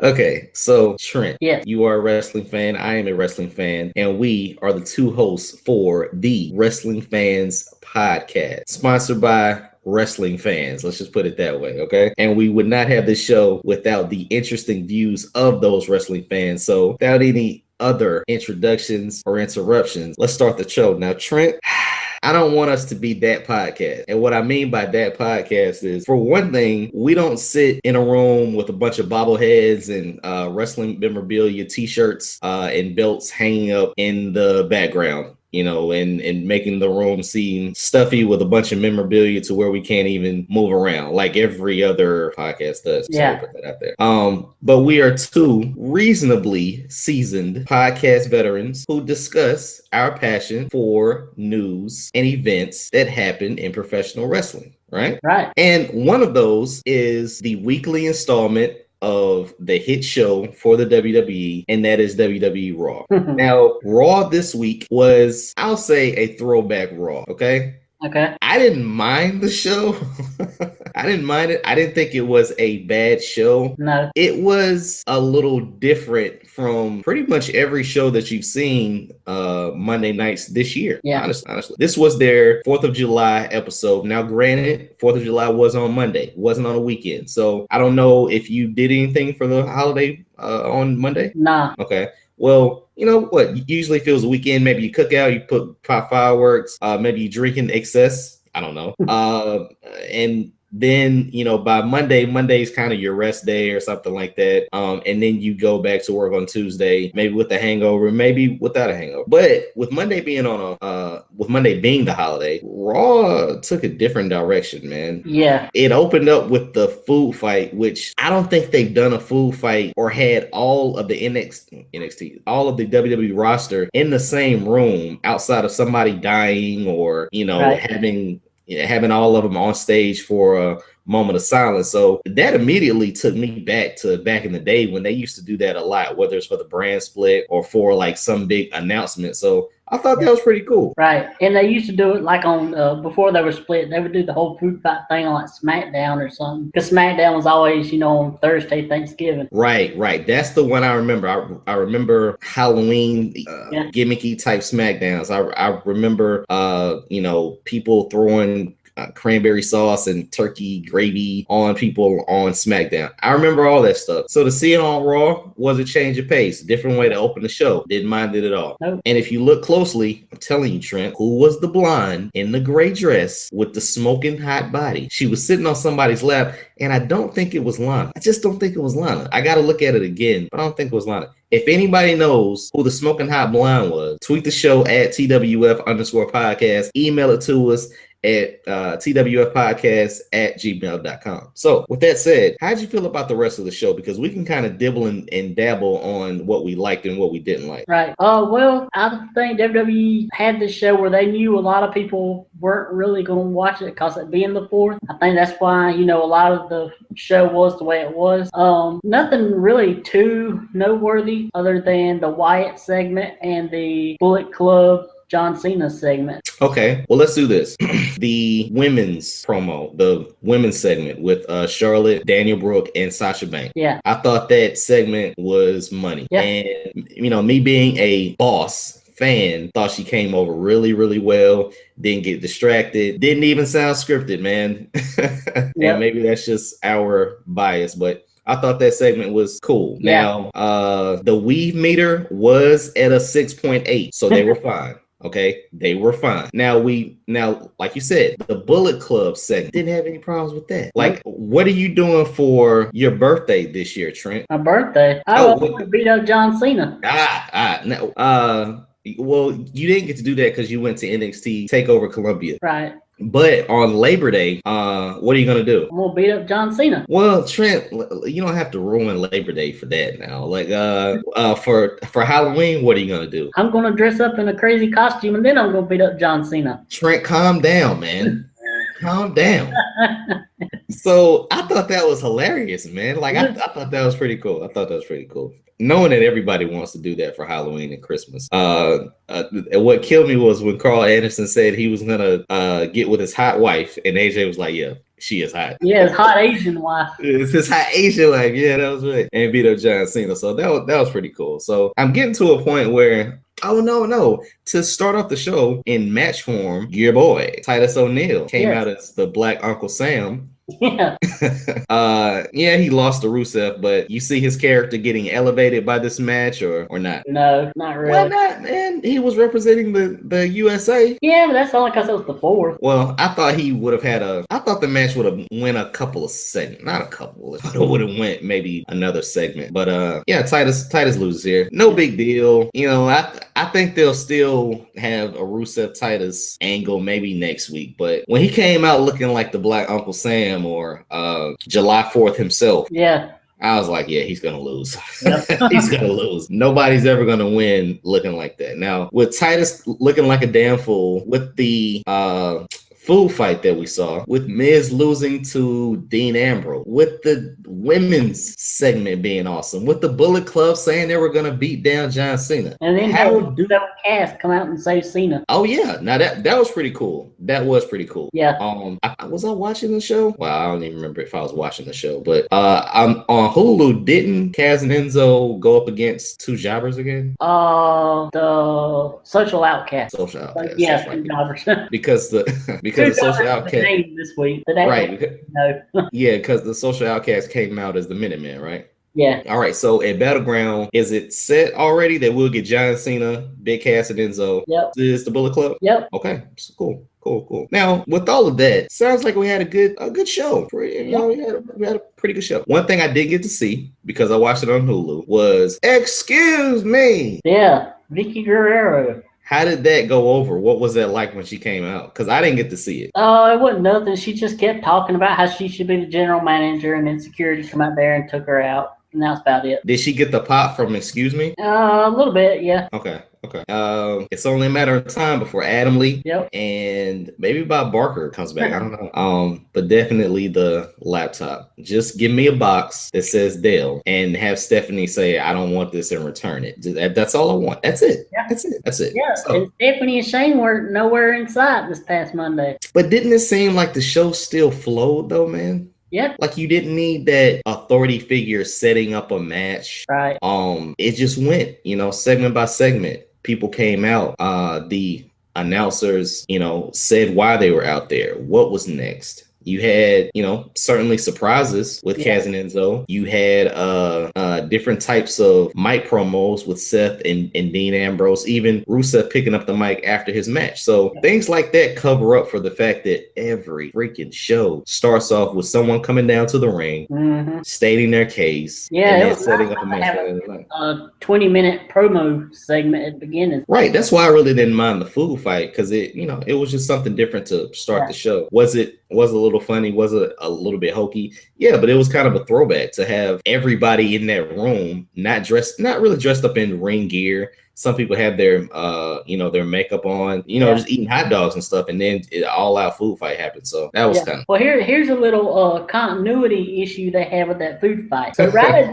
Okay, so Trent, Yes. you are a wrestling fan. I am a wrestling fan, and we are the two hosts for the Wrestling Fans Podcast, sponsored by wrestling fans. Let's just put it that way, okay? And we would not have this show without the interesting views of those wrestling fans. So, without any other introductions or interruptions, let's start the show. Now, Trent, I don't want us to be that podcast. And what I mean by that podcast is, for one thing, we don't sit in a room with a bunch of bobbleheads and wrestling memorabilia, t-shirts, and belts hanging up in the background, you know, and making the room seem stuffy with a bunch of memorabilia to where we can't even move around like every other podcast does. Yeah. So put that out there. But we are two reasonably seasoned podcast veterans who discuss our passion for news and events that happen in professional wrestling, right? Right. And one of those is the weekly installment of the hit show for the WWE, and that is WWE Raw. Now, Raw this week was, I'll say, a throwback Raw, okay? Okay. I didn't mind the show. I didn't mind it. I didn't think it was a bad show. No. It was a little different from pretty much every show that you've seen Monday nights this year. Yeah. Honestly. This was their 4th of July episode. Now, granted, 4th of July was on Monday. It wasn't on a weekend. So I don't know if you did anything for the holiday on Monday. Nah. Okay. Well, you know what? Usually feels a weekend. Maybe you cook out, you pop fireworks, maybe you drink in excess. I don't know. And then, you know, by Monday's kind of your rest day or something like that. And then you go back to work on Tuesday, maybe with a hangover, maybe without a hangover. But with Monday being with Monday being the holiday, Raw took a different direction, man. Yeah. It opened up with the food fight, which I don't think they've done a food fight or had all of the NXT, all of the WWE roster in the same room outside of somebody dying or, you know, Right. having all of them on stage for a moment of silence. So that immediately took me back in the day when they used to do that a lot, whether it's for the brand split or for like some big announcement. So I thought that was pretty cool. Right. And they used to do it like on, before they were split, they would do the whole food fight thing on like SmackDown or something. Because SmackDown was always, you know, on Thursday, Thanksgiving. Right. That's the one I remember. I remember Halloween gimmicky type SmackDowns. I remember, you know, people throwing cranberry sauce and turkey gravy on people on SmackDown. I remember all that stuff. So to see it on Raw was a change of pace, different way to open the show. Didn't mind it at all. Nope. And if you look closely, I'm telling you, Trent, who was the blonde in the gray dress with the smoking hot body? She was sitting on somebody's lap, and I don't think it was Lana. I just don't think it was Lana. I got to look at it again, but I don't think it was Lana. If anybody knows who the smoking hot blonde was, tweet the show at TWF_podcast, email it to us at twfpodcast@gmail.com. So with that said, how'd you feel about the rest of the show? Because we can kind of dibble and dabble on what we liked and what we didn't like. Right. Well, I think WWE had this show where they knew a lot of people weren't really going to watch it because it being the 4th. I think that's why, you know, a lot of the show was the way it was. Nothing really too noteworthy other than the Wyatt segment and the Bullet Club John Cena segment. Okay, well, let's do this. The women's promo, the women's segment with Charlotte, Daniel Brooke, and Sasha Banks. Yeah. I thought that segment was money. Yeah. And, you know, me being a boss fan, thought she came over really, really well. Didn't get distracted. Didn't even sound scripted, man. And maybe that's just our bias, but I thought that segment was cool. Yeah. Now, the weave meter was at a 6.8, so they were fine. Okay, they were fine. Now, like you said, the Bullet Club segment didn't have any problems with that. Like, what are you doing for your birthday this year, Trent? My birthday? I want to beat up John Cena. Well, you didn't get to do that because you went to NXT TakeOver Columbia. Right. But on Labor Day, what are you gonna do? I'm gonna beat up John Cena. Well, Trent, you don't have to ruin Labor Day for that now. Like, for Halloween, what are you gonna do? I'm gonna dress up in a crazy costume and then I'm gonna beat up John Cena. Trent, calm down, man. Calm down. So I thought that was hilarious, man. Like I thought that was pretty cool. Knowing that everybody wants to do that for Halloween and Christmas. What killed me was when Carl Anderson said he was gonna get with his hot wife, and AJ was like, "Yeah, she is hot." Yeah, his hot Asian wife. It's his hot Asian wife. Yeah, that was right. And beat up John Cena. So that was pretty cool. So I'm getting to a point where. Oh no! To start off the show in match form, your boy Titus O'Neil came out as the Black Uncle Sam. Yeah. Yeah, he lost to Rusev, but you see his character getting elevated by this match or not? No, not really. Why not, man? He was representing the USA. Yeah, but that's only because it was the 4th. Well, I thought he would have had I thought the match would have went a couple of segments. Not a couple. It would have went maybe another segment. But yeah, Titus loses here. No big deal. You know, I think they'll still have a Rusev Titus angle maybe next week. But when he came out looking like the Black Uncle Sam or July 4th himself. Yeah. I was like, yeah, he's going to lose. Yep. He's going to lose. Nobody's ever going to win looking like that. Now, with Titus looking like a damn fool, with the food fight that we saw, with Miz losing to Dean Ambrose, with the women's segment being awesome, with the Bullet Club saying they were going to beat down John Cena. And then Cass come out and save Cena. Oh yeah, now that was pretty cool. That was pretty cool. Yeah. Was I watching the show? Well, I don't even remember if I was watching the show, but I'm on Hulu. Didn't Kaz and Enzo go up against two jobbers again? The Social Outcast. Social Outcast. Yes, two jobbers. because the Social Outcast this week. Right. No. Yeah, because the Social Outcast came out as the Minutemen, right? Yeah. All right. So at Battleground, is it set already that we'll get John Cena, Big Cass, and Enzo? Yep. Is the Bullet Club? Yep. Okay. Cool. Now, with all of that, sounds like we had a good show. We had a pretty good show. One thing I didn't get to see because I watched it on Hulu was "Excuse Me." Yeah, Vicky Guerrero. How did that go over? What was that like when she came out? Because I didn't get to see it. Oh, it wasn't nothing. She just kept talking about how she should be the general manager, and then security come out there and took her out. And that's about it. Did she get the pop from Excuse Me? A little bit, yeah. Okay. It's only a matter of time before Adam Lee. Yep. And maybe Bob Barker comes back. I don't know. But definitely the laptop. Just give me a box that says Dell and have Stephanie say, I don't want this, and return it. That's all I want. That's it. Yeah. That's it. Yeah. So, and Stephanie and Shane weren't nowhere in sight this past Monday. But didn't it seem like the show still flowed though, man? Yep. Like you didn't need that authority figure setting up a match. Right. It just went, segment by segment. People came out. The announcers, said why they were out there. What was next? You had, certainly surprises with Kaz and Enzo. You had different types of mic promos with Seth and Dean Ambrose, even Rusev picking up the mic after his match. So things like that cover up for the fact that every freaking show starts off with someone coming down to the ring, stating their case, and then setting up a match. A 20-minute promo segment at the beginning. Right. That's why I really didn't mind the food fight, because it was just something different to start the show. Was it a little funny? Was it a little bit hokey? Yeah, but it was kind of a throwback to have everybody in that room not really dressed up in ring gear. Some people have their their makeup on, just eating hot dogs and stuff, and then an all-out food fight happened. So that was kind of. Well, here's a little continuity issue they have with that food fight. So right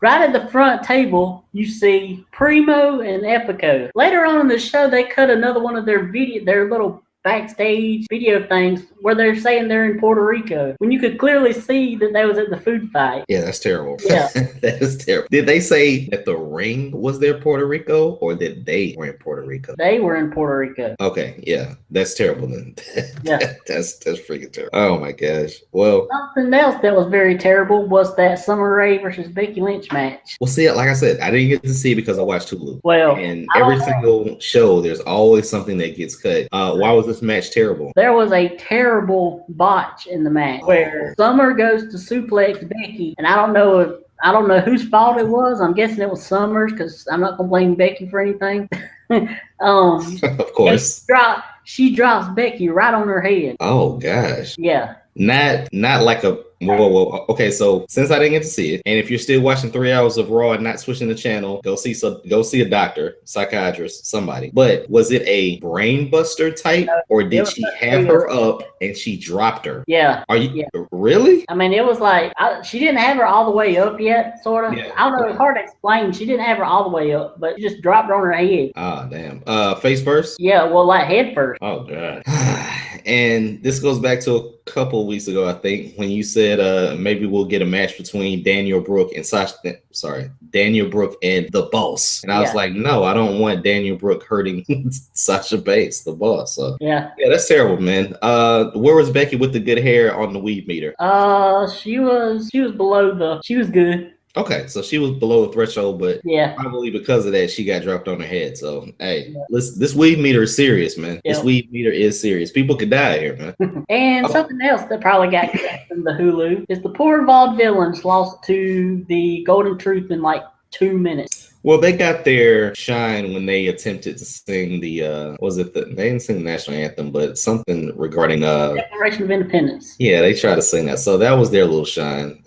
at the front table, you see Primo and Epico. Later on in the show, they cut another one of their little backstage video things where they're saying they're in Puerto Rico when you could clearly see that they was at the food fight. Yeah, that's terrible. Yeah. That is terrible. Did they say that the ring was their Puerto Rico or that they were in Puerto Rico? They were in Puerto Rico. Okay, yeah. That's terrible then. Yeah. That's freaking terrible. Oh my gosh. Well, something else that was very terrible was that Summer Rae versus Becky Lynch match. Well, see, like I said, I didn't get to see it because I watched Hulu. Well, and every single show, there's always something that gets cut. Why was this match terrible? There was a terrible botch in the match where Summer goes to suplex Becky, and I don't know whose fault it was. I'm guessing it was Summer's because I'm not gonna blame Becky for anything. Of course. She drops Becky right on her head. Oh gosh. Yeah. Not like a Whoa. Okay, so since I didn't get to see it, and if you're still watching 3 hours of Raw and not switching the channel, go see a doctor, psychiatrist, somebody. But was it a brain buster type, or did she have her up and she dropped her? Yeah. Are you really? I mean, it was like she didn't have her all the way up yet, sort of. Yeah. I don't know. It's hard to explain. She didn't have her all the way up, but she just dropped her on her head. Ah, damn. Face first? Yeah, well, like head first. Oh god. And this goes back to a couple of weeks ago, I think, when you said maybe we'll get a match between Daniel Brooke and Daniel Brooke and the Boss. And I was like, no, I don't want Daniel Brooke hurting Sasha Banks, the Boss. So yeah, that's terrible, man. Where was Becky with the good hair on the weed meter? She was below she was good. Okay, so she was below the threshold, but probably because of that, she got dropped on her head. So, hey, this weed meter is serious, man. This weed meter is serious. People could die here, man. And something else that probably got cast in the Hulu is the poor Vaudevillains lost to the Golden Truth in like 2 minutes. Well, they got their shine when they attempted to sing they didn't sing the national anthem, but something regarding Declaration of Independence. Yeah, they tried to sing that. So that was their little shine.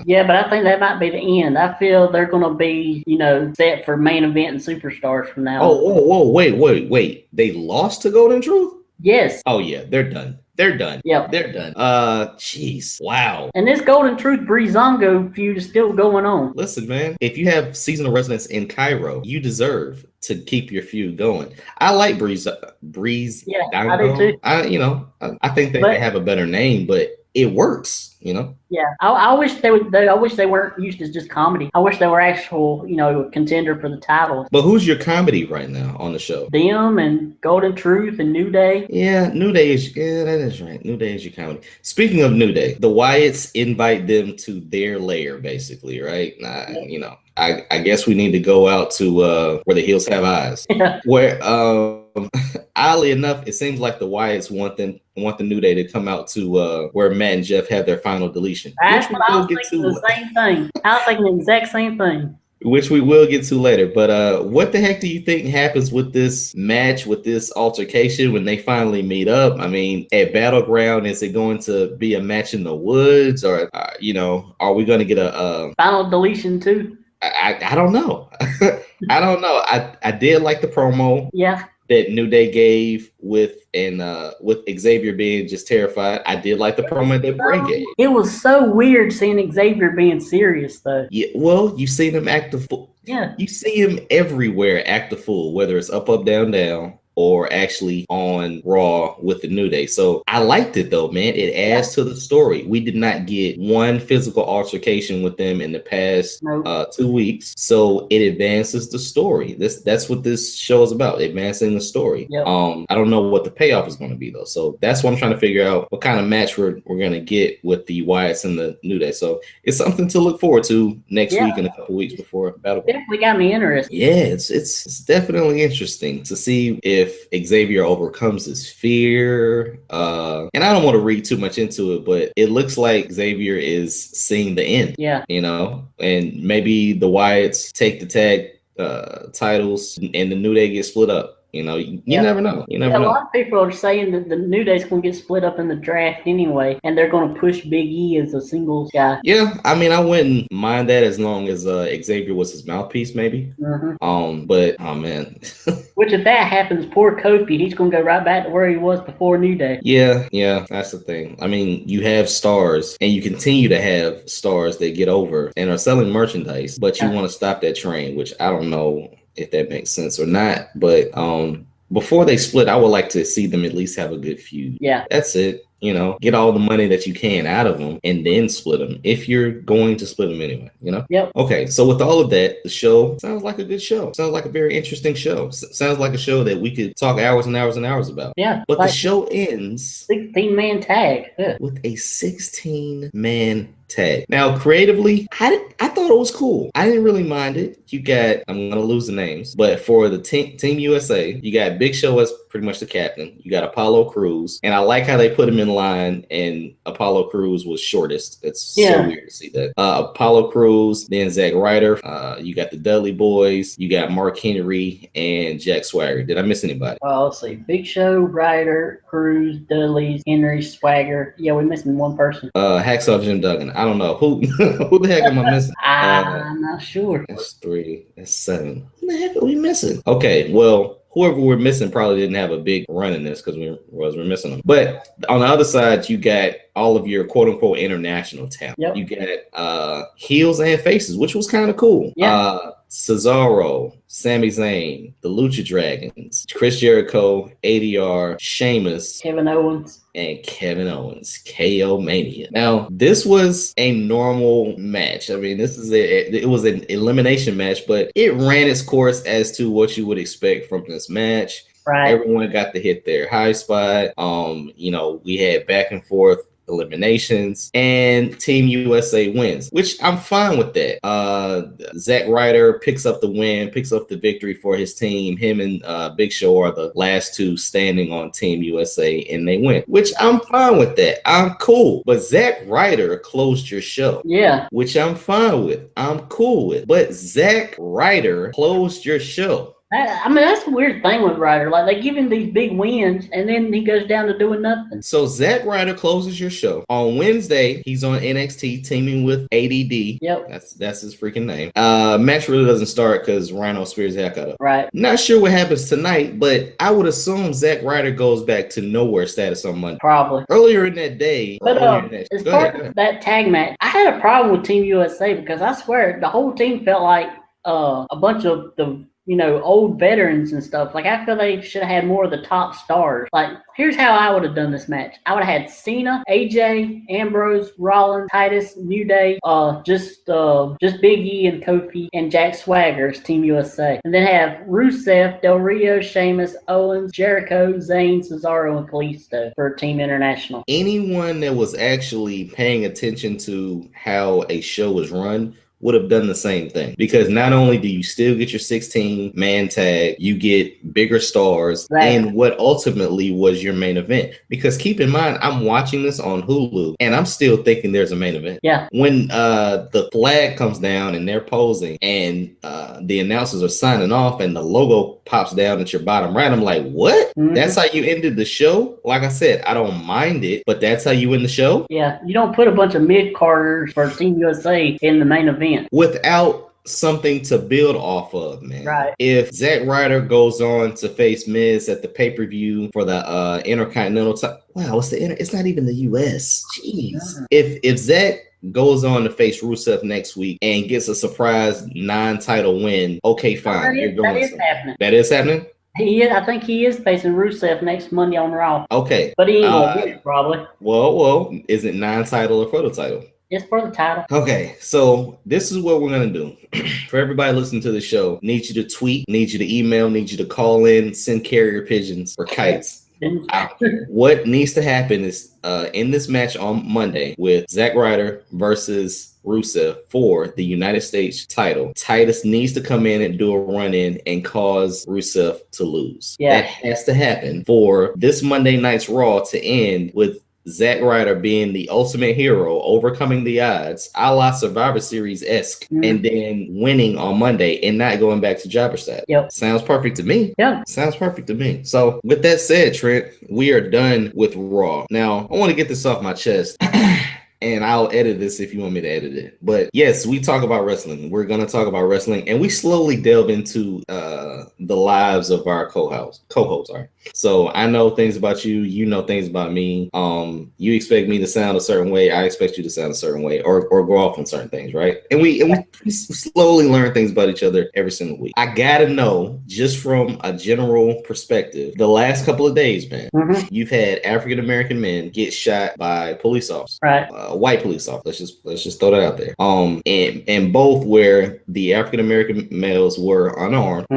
Yeah, but I think that might be the end. I feel they're gonna be, set for main event and superstars from now on. Wait. They lost to Golden Truth? Yes. Oh yeah, they're done. They're done. Yeah, they're done. Jeez, wow. And this Golden Truth Breezango feud is still going on. Listen, man, if you have seasonal residence in Cairo, you deserve to keep your feud going. I like Breeze. Yeah, I do too. I think they have a better name, but it works. Yeah, I wish they would. I wish they weren't used as just comedy. I wish they were actual, contender for the title. But who's your comedy right now on the show? Them and Golden Truth and New Day. Yeah, New Day is. Yeah, that is right. New Day is your comedy. Speaking of New Day, the Wyatts invite them to their lair, basically, right? I guess we need to go out to where the hills have eyes. Where oddly enough, it seems like the Wyatts want the New Day to come out to where Matt and Jeff have their final deletion. That's what I was thinking. The same thing. I was thinking the exact same thing. Which we will get to later. But what the heck do you think happens with this match, with this altercation when they finally meet up? I mean, at Battleground, is it going to be a match in the woods, or are we going to get a final deletion too? I don't know. I don't know. I did like the promo. Yeah. That New Day gave with Xavier being just terrified. I did like the promo that Bray gave. It was so weird seeing Xavier being serious though. Yeah, well, you see him act a fool. Yeah. You see him everywhere act a fool, whether it's up, down, down, or actually on Raw with the New Day. So I liked it though, man. It adds to the story. We did not get one physical altercation with them in the past 2 weeks. So it advances the story. That's what this show is about, advancing the story. Yep. I don't know what the payoff is going to be though. So that's what I'm trying to figure out, what kind of match we're going to get with the Wyatts and the New Day. So it's something to look forward to next week and a couple weeks before Battle. Definitely got me interested. Yeah, it's definitely interesting to see if Xavier overcomes his fear. And I don't want to read too much into it, but it looks like Xavier is seeing the end. Yeah. And maybe the Wyatts take the tag titles and the New Day get split up. You never know. You never know. A lot of people are saying that the New Day's going to get split up in the draft anyway, and they're going to push Big E as a singles guy. Yeah, I mean, I wouldn't mind that as long as Xavier was his mouthpiece, maybe. Mm-hmm. But oh man. Which if that happens, poor Kofi, he's going to go right back to where he was before New Day. Yeah, that's the thing. I mean, you have stars, and you continue to have stars that get over and are selling merchandise, but you want to stop that train, which I don't know if that makes sense or not. But before they split, I would like to see them at least have a good feud. Yeah. That's it. Get all the money that you can out of them and then split them if you're going to split them anyway, Yep. Okay, so with all of that, the show sounds like a good show. Sounds like a very interesting show. Sounds like a show that we could talk hours and hours and hours about. Yeah. But the show ends 16-man tag. with a 16-man tag. Now, creatively, I thought it was cool. I didn't really mind it. You got, I'm gonna lose the names, but for the Team USA, you got Big Show as pretty much the captain. You got Apollo Crews, and I like how they put him in line, and Apollo Crews was shortest. It's so weird to see that. Apollo Crews, then Zack Ryder. You got the Dudley Boys. You got Mark Henry and Jack Swagger. Did I miss anybody? Well, let's see. Big Show, Ryder, Crews, Dudley's, Henry, Swagger. Yeah, we're missing one person. Hacksaw Jim Duggan. I don't know who. Who the heck am I missing? I'm not sure. That's 3. That's 7. Who the heck are we missing? Okay, well, whoever we're missing probably didn't have a big run in this because we're missing them. But on the other side, you got all of your quote unquote international talent. Yep. You got heels and faces, which was kind of cool. Yeah. Cesaro, Sami Zayn, the Lucha Dragons, Chris Jericho, ADR, Sheamus, Kevin Owens. And Kevin Owens, KO Mania. Now, this was a normal match. I mean, it was an elimination match, but it ran its course as to what you would expect from this match. Right. Everyone got to hit their high spot. We had back and forth eliminations, and Team USA wins, which I'm fine with that. Zack Ryder picks up the win, picks up the victory for his team. Him and Big Show are the last two standing on Team USA, and they win, which I'm fine with that. I'm cool. But Zack Ryder closed your show. Yeah. Which I'm fine with. I'm cool with. But Zack Ryder closed your show. I mean, that's a weird thing with Ryder. Like, they give him these big wins, and then he goes down to doing nothing. So Zack Ryder closes your show. On Wednesday, he's on NXT teaming with ADD. Yep. That's his freaking name. Match really doesn't start because Rhino spears the heck out of him. Right. Not sure what happens tonight, but I would assume Zack Ryder goes back to nowhere status on Monday. Probably. Earlier in that day. But as far as that tag match, I had a problem with Team USA because I swear the whole team felt like a bunch of the old veterans and stuff. Like, I feel they should have had more of the top stars. Like, here's how I would have done this match. I would have had Cena, AJ, Ambrose, Rollins, Titus, New Day, just Big E and Kofi and Jack Swagger as Team USA. And then have Rusev, Del Rio, Sheamus, Owens, Jericho, Zayn, Cesaro, and Kalisto for Team International. Anyone that was actually paying attention to how a show was run would have done the same thing, because not only do you still get your 16-man tag, you get bigger stars, right, and what ultimately was your main event. Because keep in mind, I'm watching this on Hulu and I'm still thinking there's a main event. Yeah. When the flag comes down and they're posing and the announcers are signing off and the logo pops down at your bottom right, I'm like, what? Mm-hmm. That's how you ended the show? Like I said, I don't mind it, but that's how you end the show? Yeah, you don't put a bunch of mid-carders for Team USA in the main event without something to build off of, man. Right. If Zack Ryder goes on to face Miz at the pay-per-view for the Intercontinental title, wow, it's not even the US. Jeez. If Zack goes on to face Rusev next week and gets a surprise non-title win, okay, fine. That is happening. That is happening? I think he is facing Rusev next Monday on Raw. Okay. But he ain't gonna win it, probably. Well, is it non-title or for the title? It's for the title. Okay, so this is what we're going to do. For everybody listening to the show, need you to tweet, need you to email, need you to call in, send carrier pigeons or kites. What needs to happen is in this match on Monday with Zack Ryder versus Rusev for the United States title, Titus needs to come in and do a run-in and cause Rusev to lose. Yeah. That has to happen for this Monday night's Raw to end with Zack Ryder being the ultimate hero, overcoming the odds, a la Survivor Series-esque, and then winning on Monday and not going back to jobber side. Yep. Sounds perfect to me. Yep. Sounds perfect to me. So with that said, Trent, we are done with Raw. Now, I want to get this off my chest. And I'll edit this if you want me to edit it. But yes, we talk about wrestling. We're going to talk about wrestling. And we slowly delve into the lives of our co-hosts. Right? So I know things about you. You know things about me. You expect me to sound a certain way. I expect you to sound a certain way or go off on certain things, right? And we slowly learn things about each other every single week. I got to know, just from a general perspective, the last couple of days, man, you've had African-American men get shot by police officers. Right. White police officers. Let's just throw that out there. And both where the African American males were unarmed,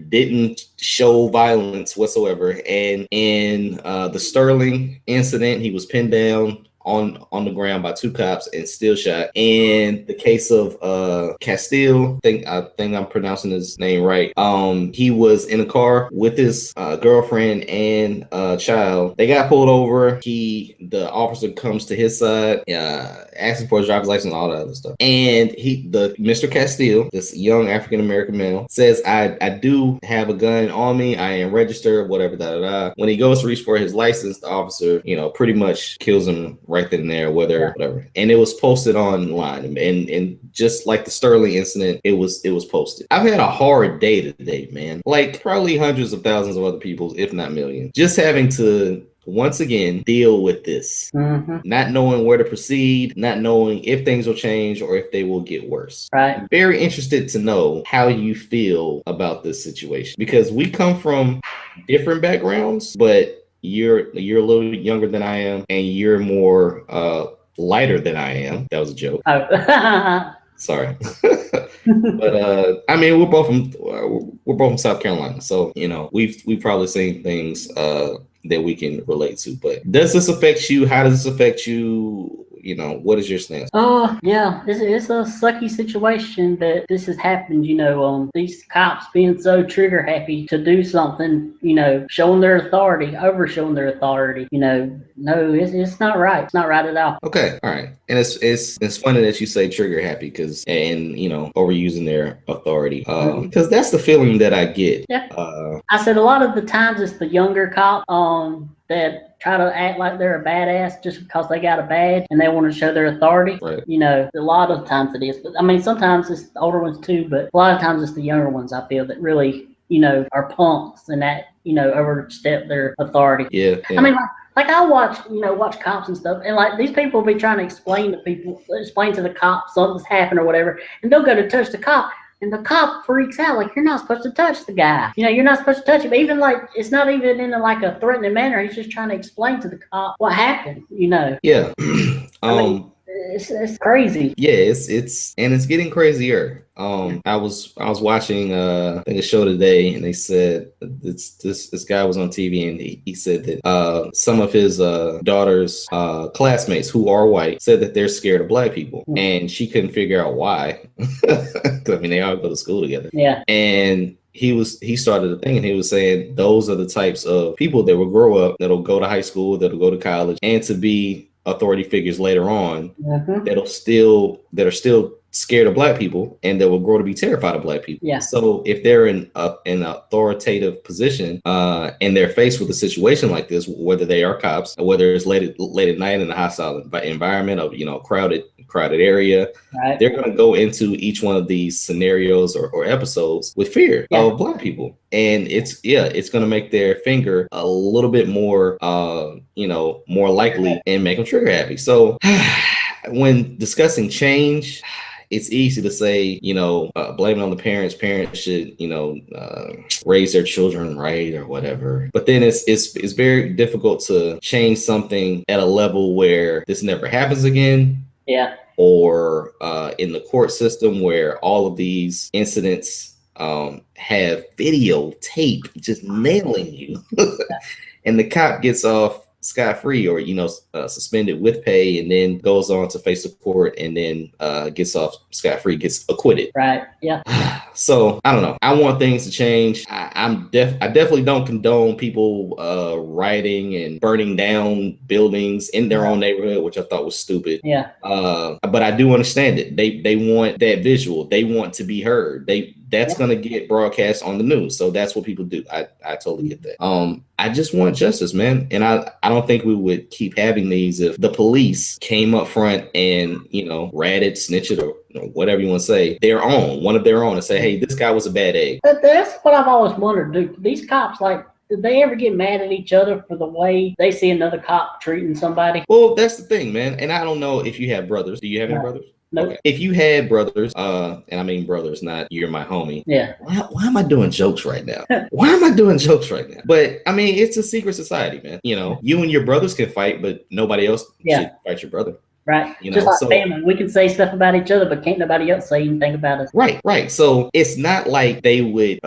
didn't show violence whatsoever. And in the Sterling incident, he was pinned down on the ground by 2 cops and still shot. In the case of Castile, I think I'm pronouncing his name right. He was in a car with his girlfriend and child. They got pulled over. The officer comes to his side, asking for his driver's license and all that other stuff. And Mr. Castile, this young African American male, says, I do have a gun on me. I am registered, whatever, When he goes to reach for his license, the officer, pretty much kills him right then and there, whatever. And it was posted online. And just like the Sterling incident, it was posted. I've had a hard day today, man. Like probably hundreds of thousands of other people, if not millions. Just having to once again deal with this, not knowing where to proceed, not knowing if things will change or if they will get worse. Right. I'm very interested to know how you feel about this situation, because we come from different backgrounds, but you're a little younger than I am, and you're more lighter than I am. That was a joke. Oh. Sorry. But I mean, we're both from South Carolina, so we've probably seen things that we can relate to. But does this affect you? How does this affect you? What is your stance? Yeah, it's a sucky situation that this has happened. These cops being so trigger happy to do something, showing their authority, overshowing their authority. No, it's not right. It's not right at all. Okay, all right, and it's funny that you say trigger happy, and overusing their authority, because that's the feeling that I get. Yeah. I said a lot of the times it's the younger cop that try to act like they're a badass just because they got a badge and they want to show their authority. Right. A lot of times it is. But I mean, sometimes it's the older ones too, but a lot of times it's the younger ones, I feel, that really, are punks and that, overstep their authority. Yeah. I mean, like I watch cops and stuff, and like these people will be trying to explain to the cops something's happened or whatever, and they'll go to touch the cop. And the cop freaks out, like, you're not supposed to touch the guy. You're not supposed to touch him. Even like, it's not even in a threatening manner. He's just trying to explain to the cop what happened. Yeah. I mean, it's crazy. Yeah, it's getting crazier. I was watching I think a show today, and they said this guy was on TV, and he said that some of his daughter's classmates who are white said that they're scared of black people, and she couldn't figure out why. I mean, they all go to school together. Yeah. And he started a thing, and he was saying those are the types of people that will grow up, that'll go to high school, that'll go to college, and to be authority figures later on, that are still scared of black people, and that will grow to be terrified of black people. Yeah. So if they're in an authoritative position, and they're faced with a situation like this, whether they are cops, or whether it's late at night in a hostile environment of crowded area, right, they're going to go into each one of these scenarios or episodes with fear of black people, and it's going to make their finger a little bit more more likely and make them trigger happy. So when discussing change, it's easy to say, blame it on the parents. Parents should, raise their children right or whatever. But then it's very difficult to change something at a level where this never happens again. Yeah. Or in the court system where all of these incidents have videotape just nailing you, and the cop gets off scot-free or suspended with pay, and then goes on to face the court, and then gets off scot-free, gets acquitted. Right. Yeah. So I don't know. I want things to change. I definitely don't condone people rioting and burning down buildings in their own neighborhood, which I thought was stupid. Yeah. But I do understand it. They want that visual. They want to be heard. That's going to get broadcast on the news. So that's what people do. I totally get that. I just want justice, man. And I don't think we would keep having these if the police came up front and, ratted, snitched, or whatever you want to say, one of their own, and say, hey, this guy was a bad egg. That's what I've always wondered. Do these cops, did they ever get mad at each other for the way they see another cop treating somebody? Well, that's the thing, man. And I don't know if you have brothers. Do you have any brothers? Nope. Okay. If you had brothers, and I mean brothers, not you're my homie. Yeah. Why am I doing jokes right now? Why am I doing jokes right now? But I mean, it's a secret society, man. You and your brothers can fight, but nobody else should fight your brother. Right. Just like family. We can say stuff about each other, but can't nobody else say anything about us. Right. So it's not like they would,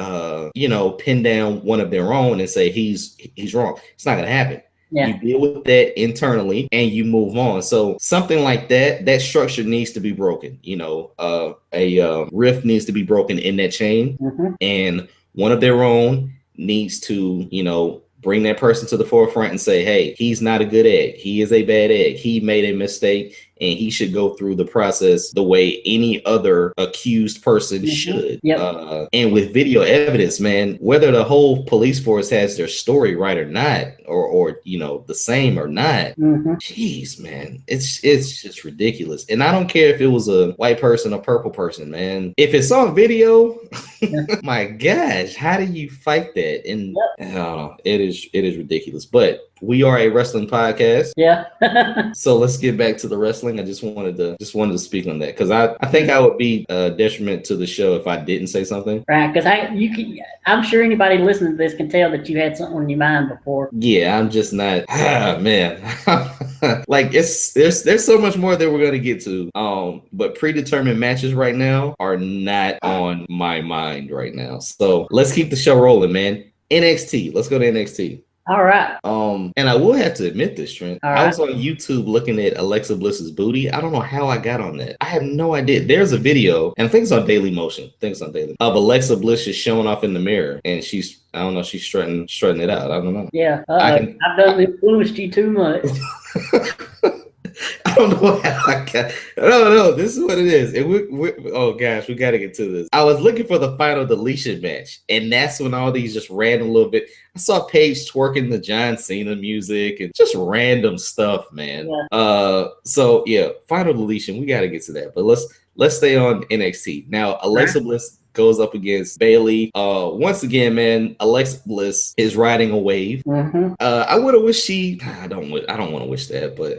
pin down one of their own and say he's wrong. It's not going to happen. Yeah. You deal with that internally and you move on. So something like that, that structure needs to be broken. You know, a rift needs to be broken in that chain, and one of their own needs to, you know, bring that person to the forefront and say, hey, he's not a good egg. He is a bad egg. He made a mistake and he should go through the process the way any other accused person should. And with video evidence, man, whether the whole police force has their story right or not, or you know, the same or not, jeez, man, it's just ridiculous. And I don't care if it was a white person or purple person, man. If it's on video, my gosh, how do you fight that? And I don't know, it is ridiculous. But we are a wrestling podcast. So let's get back to the wrestling. I just wanted to speak on that because I think I would be a detriment to the show if I didn't say something. Right, because I'm sure anybody listening to this can tell that you had something on your mind before. Yeah, I'm just not. Man, like there's so much more that we're gonna get to. But predetermined matches right now are not on my mind right now. So let's keep the show rolling, man. NXT. Let's go to NXT. All right. And I will have to admit this, Trent. I was on YouTube looking at Alexa Bliss's booty. I don't know how I got on that. I have no idea. There's a video, and I think it's on Daily Motion. Of Alexa Bliss just showing off in the mirror, and she's strutting it out. I don't know. Yeah. I've done influenced you too much. I don't know how I got. No, this is what it is. And oh gosh, we got to get to this. I was looking for the final deletion match, and that's when all these just ran a little bit. I saw Paige twerking the John Cena music and just random stuff, man. So yeah, final deletion. We got to get to that, but let's stay on NXT now. Alexa Bliss goes up against Bayley. Once again, man, Alexa Bliss is riding a wave. I would have wished I don't want to wish that, but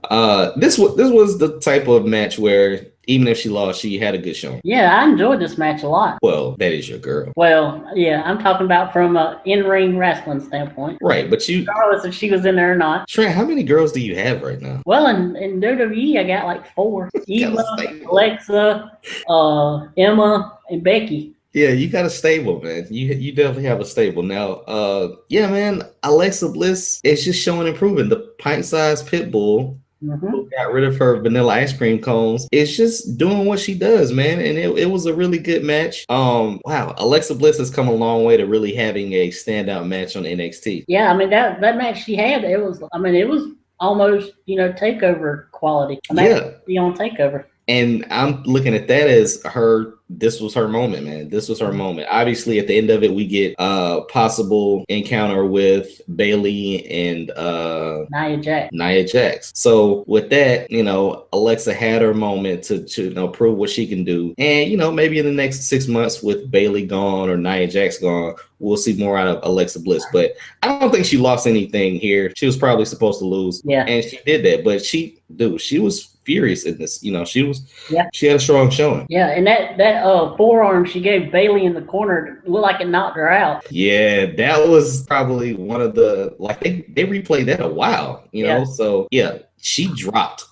this was the type of match where even if she lost, she had a good showing. Yeah, I enjoyed this match a lot. Well, that is your girl. Well, yeah, I'm talking about from an in-ring wrestling standpoint. Right, but regardless if she was in there or not. Trent, how many girls do you have right now? Well, in WWE, I got like 4. Eva, Alexa, Emma, and Becky. Yeah, you got a stable, man. You definitely have a stable. Now, yeah, man, Alexa Bliss is just showing improvement. The pint-sized pit bull who got rid of her vanilla ice cream cones is just doing what she does, man. And it was a really good match. Wow, Alexa Bliss has come a long way to really having a standout match on NXT. Yeah, I mean that match she had, it was almost, takeover quality. Be on takeover. And I'm looking at that as this was her moment, man. This was her moment. Obviously, at the end of it, we get a possible encounter with Bayley and Nia Jax. So with that, Alexa had her moment to prove what she can do. And, maybe in the next 6 months with Bayley gone or Nia Jax gone, we'll see more out of Alexa Bliss. But I don't think she lost anything here. She was probably supposed to lose. Yeah. And she did that. But she was furious in this. She had a strong showing. Yeah, and that forearm she gave Bayley in the corner looked like it knocked her out. Yeah, that was probably one of the they replayed that a while, So yeah, she dropped.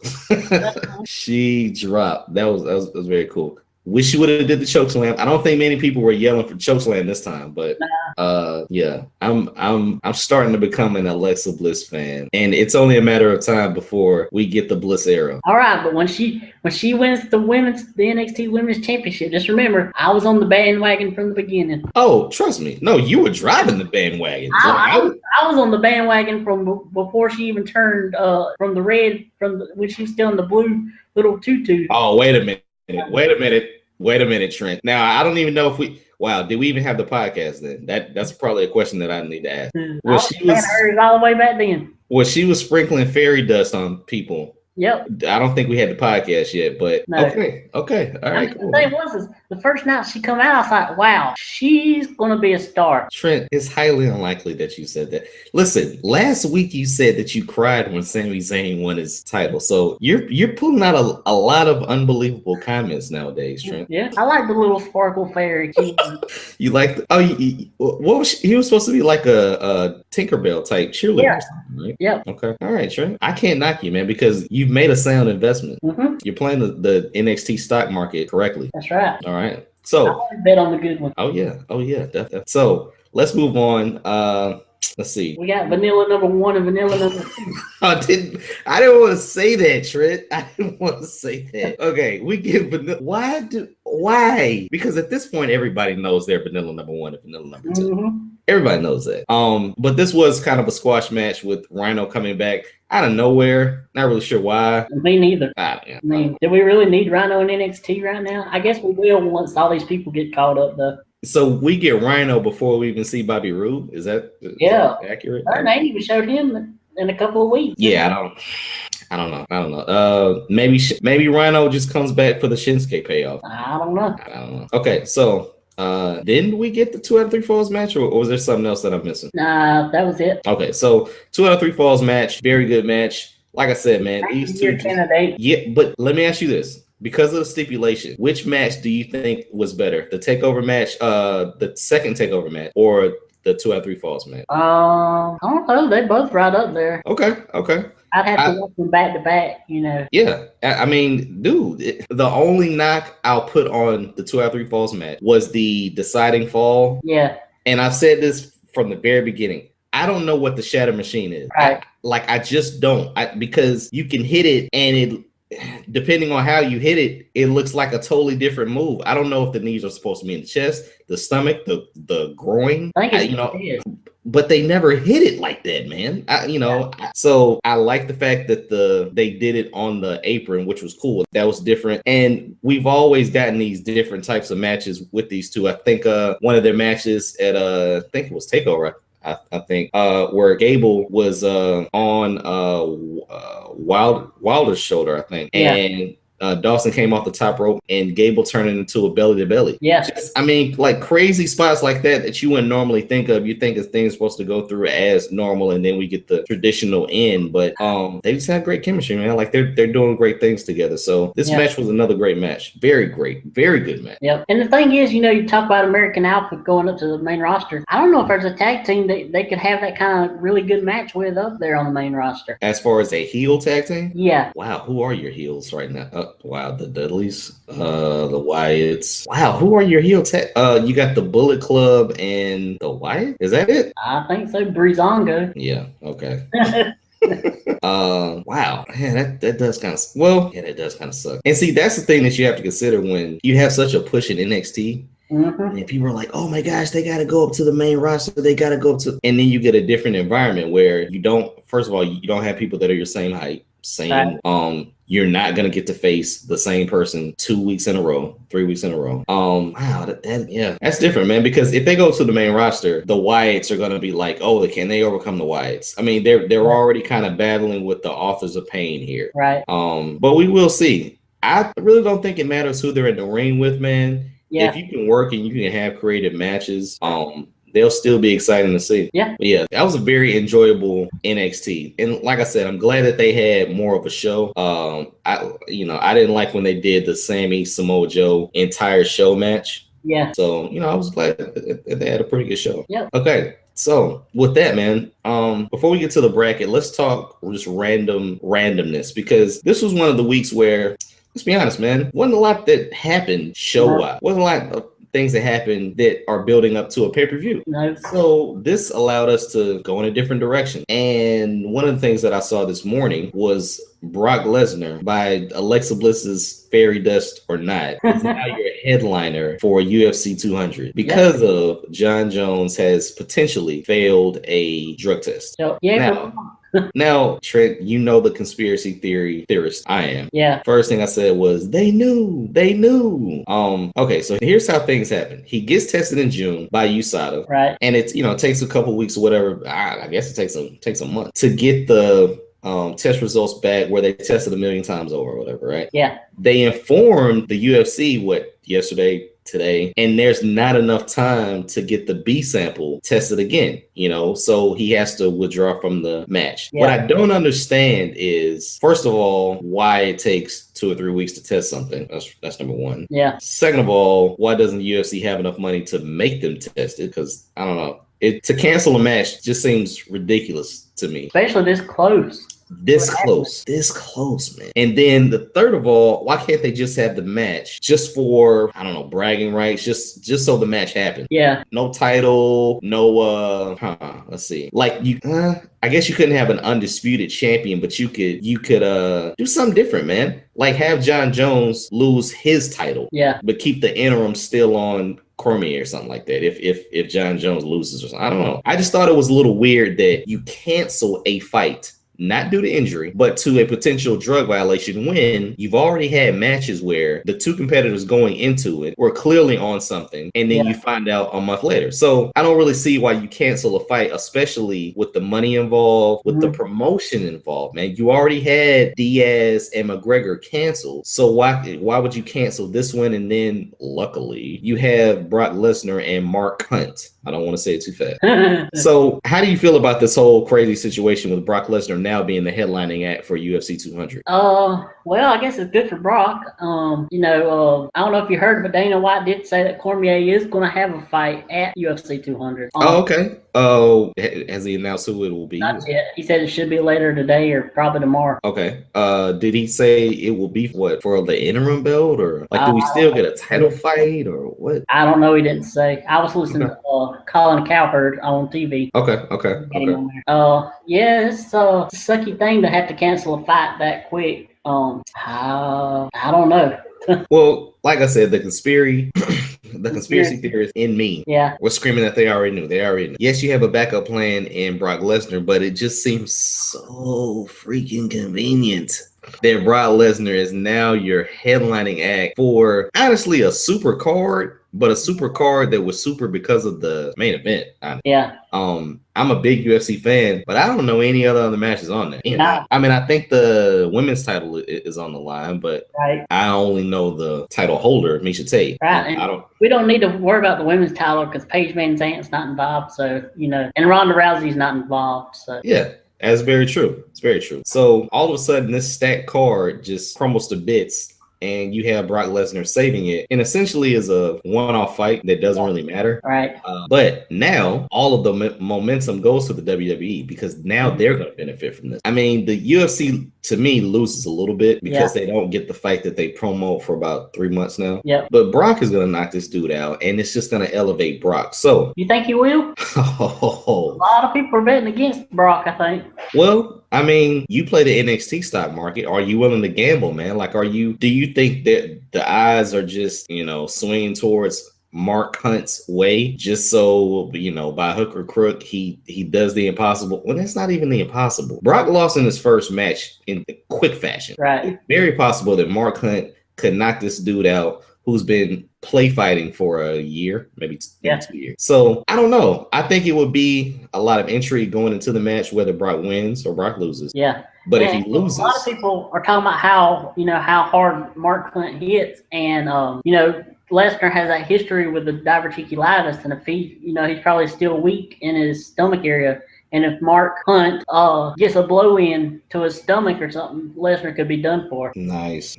She dropped. That was very cool. Wish you would have did the chokeslam. I don't think many people were yelling for chokeslam this time, but yeah, I'm starting to become an Alexa Bliss fan, and it's only a matter of time before we get the Bliss era. All right, but when she wins the NXT Women's Championship, just remember I was on the bandwagon from the beginning. Oh, trust me, no, you were driving the bandwagon. I was on the bandwagon from before she even turned from the red when she was still in the blue little tutu. Oh, wait a minute, Trent. Now, I don't even know if did we even have the podcast then? That's probably a question that I need to ask. All the way back then. Well, she was sprinkling fairy dust on people. Yep. I don't think we had the podcast yet, but no. Okay. All right, cool. The thing was, the first night she come out, I was like, wow, she's going to be a star. Trent, it's highly unlikely that you said that. Listen, last week you said that you cried when Sami Zayn won his title. So you're pulling out a lot of unbelievable comments nowadays, Trent. Yeah. I like the little sparkle fairy. You like what was he was supposed to be like a Tinkerbell type cheerleader or something, right? Yep. Okay. All right, Trent. I can't knock you, man, because you've made a sound investment. You're playing the NXT stock market correctly. That's right. All right. So I bet on the good one. Oh yeah, definitely. So let's move on. let's see. We got vanilla number 1 and vanilla number 2. I didn't want to say that, Trent. I didn't want to say that. Okay, we get vanilla. Why? Because at this point, everybody knows they're vanilla number 1 and vanilla number 2. Mm-hmm. Everybody knows that. But this was kind of a squash match with Rhino coming back out of nowhere. Not really sure why. Me neither. I mean, do we really need Rhino in NXT right now? I guess we will once all these people get caught up, though. So we get Rhino before we even see Bobby Roode? Is that accurate? I ain't even showed him in a couple of weeks. Yeah, I don't know. Maybe Rhino just comes back for the Shinsuke payoff. I don't know. Okay, so didn't we get the 2 out of 3 falls match, or was there something else that I'm missing? Nah, that was it. Okay, so 2 out of 3 falls match, very good match. Like I said, man, these two. Yeah, but let me ask you this. Because of the stipulation, which match do you think was better? The takeover match, the second takeover match, or the 2 out of 3 falls match? I don't know. They both right up there. Okay. I'd have to watch them back to back, Yeah, I mean, dude, the only knock I'll put on the 2 out of 3 falls match was the deciding fall. Yeah. And I've said this from the very beginning. I don't know what the Shatter Machine is. Right. I just don't. Because you can hit it and depending on how you hit it, it looks like a totally different move. I don't know if the knees are supposed to be in the chest, the stomach, the groin. I think it's but they never hit it like that, man. So I like the fact that they did it on the apron, which was cool. That was different. And we've always gotten these different types of matches with these two. I think one of their matches at I think it was TakeOver. I think where Gable was on Wilder's shoulder, I think, and Dawson came off the top rope and Gable turned it into a belly to belly. Yeah, I mean, like crazy spots like that you wouldn't normally think of. You think this thing's supposed to go through as normal, and then we get the traditional end. But they just have great chemistry, man. Like they're doing great things together. So this match was another great match. Very great, very good match. Yep. And the thing is, you talk about American Alpha going up to the main roster. I don't know if there's a tag team that they could have that kind of really good match with up there on the main roster. As far as a heel tag team? Yeah. Wow, who are your heels right now? Wow, the Dudleys, the Wyatts. Wow, who are your heel tag? You got the Bullet Club and the Wyatt? Is that it? I think so. Breezango. Yeah, okay. Wow, man, that does kind of that does kind of suck. And see, that's the thing that you have to consider when you have such a push in NXT. Mm-hmm. And people are like, oh my gosh, they got to go up to the main roster. They got to go up to, and then you get a different environment where you don't, first of all, you don't have people that are your same height, you're not going to get to face the same person 2 weeks in a row, 3 weeks in a row. Wow, that's different, man, because if they go to the main roster, the Wyatts are going to be like, oh, can they overcome the Wyatts? I mean, they're already kind of battling with the Authors of Pain here. Right. But we will see. I really don't think it matters who they're in the ring with, man. Yeah. If you can work and you can have creative matches, they'll still be exciting to see. Yeah. But yeah, that was a very enjoyable NXT. And like I said, I'm glad that they had more of a show. I didn't like when they did the Sammy Samoa Joe entire show match. Yeah. So, I was glad that they had a pretty good show. Yeah. Okay. So with that, man, before we get to the bracket, let's talk just randomness, because this was one of the weeks where, let's be honest, man, wasn't a lot that happened show-wise. Wasn't a lot of things that happen that are building up to a pay-per-view. No. So this allowed us to go in a different direction. And one of the things that I saw this morning was Brock Lesnar by Alexa Bliss's Fairy Dust or Not is now your headliner for UFC 200 because of John Jones has potentially failed a drug test. So, Now, Trent, the conspiracy theorist I am. Yeah. First thing I said was, they knew. Okay, so here's how things happen. He gets tested in June by USADA. Right. And it's, takes a couple weeks or whatever. I guess it takes a month to get the test results back where they tested 1 million times over or whatever, right? Yeah. They informed the UFC yesterday, today, and there's not enough time to get the B sample tested again, so he has to withdraw from the match. Yeah. What I don't understand is, first of all, why it takes 2 or 3 weeks to test something. That's number one. Yeah. Second of all, why doesn't the UFC have enough money to make them test it? Because I don't know. To cancel a match just seems ridiculous to me. Especially this close. this close, man. And then the third of all, why can't they just have the match just for, I don't know, bragging rights, just so the match happens? Yeah. No title, no let's see. Like you I guess you couldn't have an undisputed champion, but you could do something different, man. Like have John Jones lose his title, but keep the interim still on Cormier or something like that. If John Jones loses or something, I don't know. I just thought it was a little weird that you cancel a fight, not due to injury, but to a potential drug violation when you've already had matches where the two competitors going into it were clearly on something, and then you find out a month later. So I don't really see why you cancel a fight, especially with the money involved, with the promotion involved, man. You already had Diaz and McGregor canceled. So why would you cancel this one? And then luckily you have Brock Lesnar and Mark Hunt. I don't want to say it too fast. So how do you feel about this whole crazy situation with Brock Lesnar now being the headlining act for UFC 200? Well, I guess it's good for Brock. I don't know if you heard, but Dana White did say that Cormier is going to have a fight at UFC 200. Okay. Has he announced who it will be? Not yet. He said it should be later today or probably tomorrow. Okay. Did he say it will be for the interim belt, or like do we still get a title fight or what? I don't know. He didn't say. I was listening to Colin Cowherd on TV. Okay. Yeah, it's a sucky thing to have to cancel a fight that quick. I don't know. Well, like I said, the conspiracy theorists in me was screaming that they already knew. Yes, you have a backup plan in Brock Lesnar, but it just seems so freaking convenient that Brock Lesnar is now your headlining act for honestly a super card, but a super card that was super because of the main event. I'm a big UFC fan, but I don't know any other matches on there. I mean, I think the women's title is on the line, but I only know the title holder, Miesha Tate. We don't need to worry about the women's title because Paige Van Zant's not involved, so and Ronda Rousey's not involved, so that's very true. It's very true. So all of a sudden, this stacked card just crumbles to bits, and you have Brock Lesnar saving it, and essentially is a one-off fight that doesn't really matter. But now all of the momentum goes to the WWE because now they're going to benefit from this. I mean, the UFC to me loses a little bit because they don't get the fight that they promote for about 3 months now. But Brock is going to knock this dude out, and it's just going to elevate Brock. So you think he will? A lot of people are betting against Brock, I think. Well, I mean, you play the NXT stock market. Are you willing to gamble, man? Like, do you think that the odds are just, swinging towards Mark Hunt's way just so, by hook or crook, he does the impossible? Well, that's not even the impossible. Brock lost in his first match in quick fashion. It's very possible that Mark Hunt could knock this dude out who's been play fighting for a year, maybe 2 years. So I don't know. I think it would be a lot of intrigue going into the match, whether Brock wins or Brock loses. But if he loses, a lot of people are talking about how hard Mark Hunt hits, and Lesnar has that history with the diverticulitis, and if he's probably still weak in his stomach area. And if Mark Hunt gets a blow in to his stomach or something, Lesnar could be done for. Nice.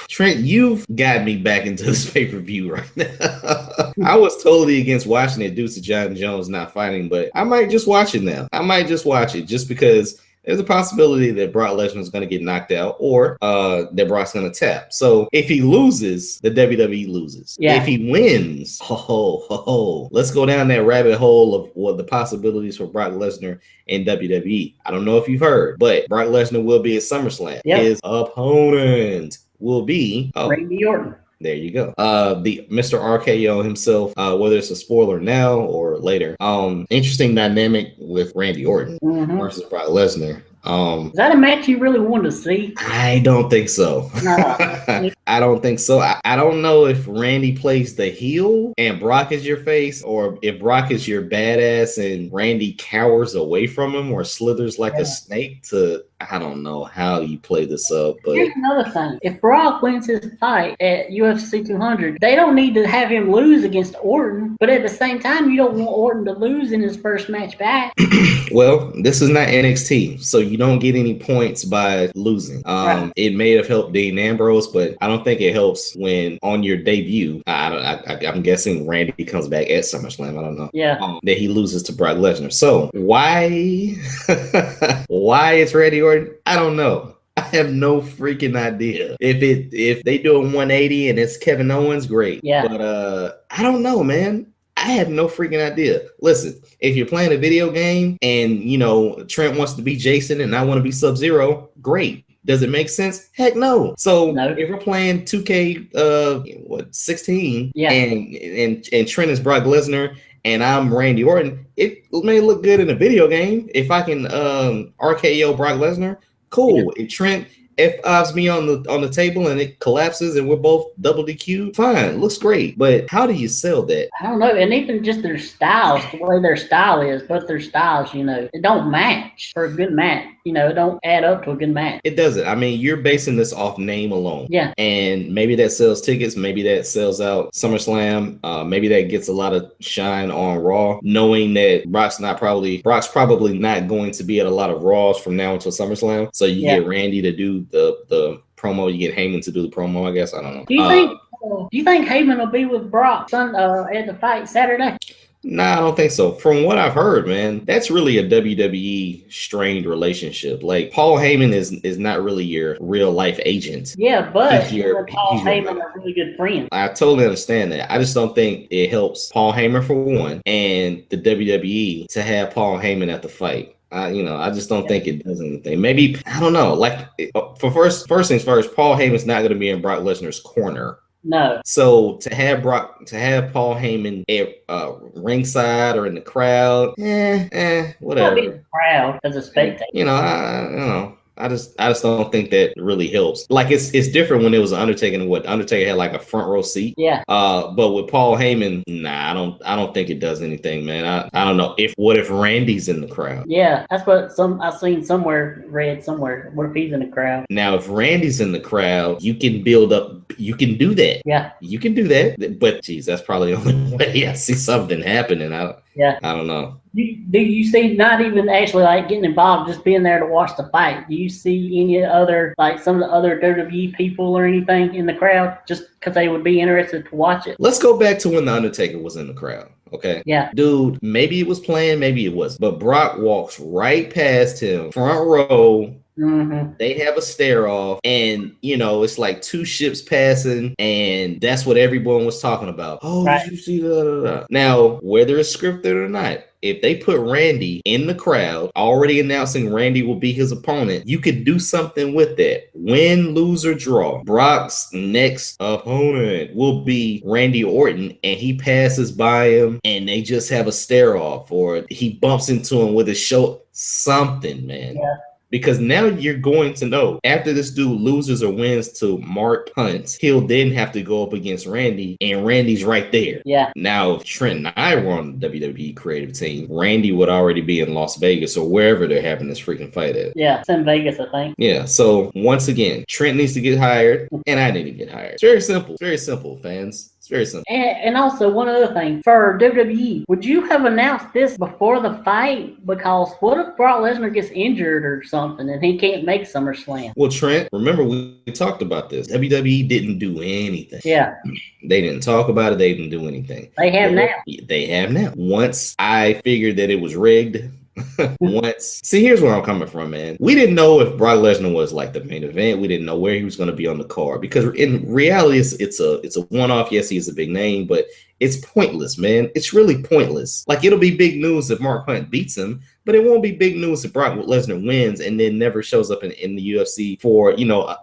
Trent, you've got me back into this pay-per-view right now. I was totally against watching it due to John Jones not fighting, but I might just watch it now. I might just watch it just because there's a possibility that Brock Lesnar is going to get knocked out or that Brock's going to tap. So if he loses, the WWE loses. If he wins, let's go down that rabbit hole of what the possibilities for Brock Lesnar in WWE. I don't know if you've heard, but Brock Lesnar will be at SummerSlam. His opponent will be Randy Orton. There you go. The Mr. RKO himself, whether it's a spoiler now or later. Interesting dynamic with Randy Orton versus Brock Lesnar. Is that a match you really wanted to see? I don't think so. I don't think so. I don't know if Randy plays the heel and Brock is your face, or if Brock is your badass and Randy cowers away from him or slithers like a snake to. I don't know how you play this up, but here's another thing. If Brock wins his fight at UFC 200, they don't need to have him lose against Orton, but at the same time, you don't want Orton to lose in his first match back. Well, this is not NXT, so you don't get any points by losing. It may have helped Dean Ambrose, but I don't think it helps when on your debut, I'm guessing Randy comes back at SummerSlam. I don't know. That he loses to Brock Lesnar. So why it's Randy Orton Orton? I don't know. I have no freaking idea. If they do a 180 and it's Kevin Owens, great. Yeah. But I don't know, man. I have no freaking idea. Listen, if you're playing a video game and Trent wants to be Jason and I want to be Sub-Zero, great. Does it make sense? Heck no. So if we're playing 2K 16 and Trent is Brock Lesnar and I'm Randy Orton, it may look good in a video game. If I can RKO Brock Lesnar, cool. If Trent F5s me on the table and it collapses and we're both double DQ, fine, looks great. But how do you sell that? I don't know. And even just their styles, the way their style is, but their styles, it don't match for a good match. It don't add up to a good match. It doesn't. I mean, you're basing this off name alone. Yeah. And maybe that sells tickets. Maybe that sells out SummerSlam. Maybe that gets a lot of shine on Raw, knowing that Brock's probably not going to be at a lot of Raws from now until SummerSlam. So you get Randy to do the promo. You get Heyman to do the promo, I guess. I don't know. Do you think Heyman will be with Brock at the fight Saturday? Nah, I don't think so. From what I've heard, man, that's really a WWE strained relationship. Like, Paul Heyman is not really your real life agent. Yeah, but Paul Heyman are really good friends. I totally understand that. I just don't think it helps Paul Heyman for one, and the WWE to have Paul Heyman at the fight. I just don't think it does anything. Maybe, I don't know. Like, for first things first, Paul Heyman's not going to be in Brock Lesnar's corner. No. So to have Paul Heyman at ringside or in the crowd, whatever. Be in the crowd as a spectator. I just don't think that really helps. Like, it's different when it was Undertaker and what Undertaker had like a front row seat. Yeah. But with Paul Heyman, I don't think it does anything, man. I don't know. What if Randy's in the crowd? Yeah, that's what I've seen read somewhere. What if he's in the crowd? Now, if Randy's in the crowd, you can build up. You can do that. Yeah. You can do that. But geez, that's probably the only way I see something happening. I don't know. Do you see not even actually like getting involved, just being there to watch the fight? Do you see any other, like some of the other WWE people or anything in the crowd just because they would be interested to watch it? Let's go back to when The Undertaker was in the crowd. Okay. Yeah. Dude, maybe it was planned, maybe it wasn't. But Brock walks right past him, front row. Mm-hmm. They have a stare off, and it's like two ships passing, and that's what everyone was talking about. Oh, right. Did you see that? Now, whether it's scripted or not, if they put Randy in the crowd, already announcing Randy will be his opponent, you could do something with that. Win, lose, or draw. Brock's next opponent will be Randy Orton, and he passes by him, and they just have a stare off, or he bumps into him with his shoulder. Something, man. Yeah. Because now you're going to know after this dude loses or wins to Mark Hunt, he'll then have to go up against Randy, and Randy's right there. Yeah. Now, if Trent and I were on the WWE creative team, Randy would already be in Las Vegas or wherever they're having this freaking fight at. Yeah, it's in Vegas, I think. Yeah. So once again, Trent needs to get hired, and I need to get hired. It's very simple. It's very simple, fans. Very simple. And also, one other thing, for WWE, would you have announced this before the fight? Because what if Brock Lesnar gets injured or something and he can't make SummerSlam? Well, Trent, remember we talked about this. WWE didn't do anything. Yeah. They didn't talk about it. They didn't do anything. They have now. They have now. Once I figured that it was rigged, see, here's where I'm coming from, man. We didn't know if Brock Lesnar was like the main event. We didn't know where he was going to be on the card, because in reality, it's a one-off. Yes, he's a big name, but it's pointless, man. It's really pointless. Like, it'll be big news if Mark Hunt beats him, but it won't be big news if Brock Lesnar wins and then never shows up in the UFC for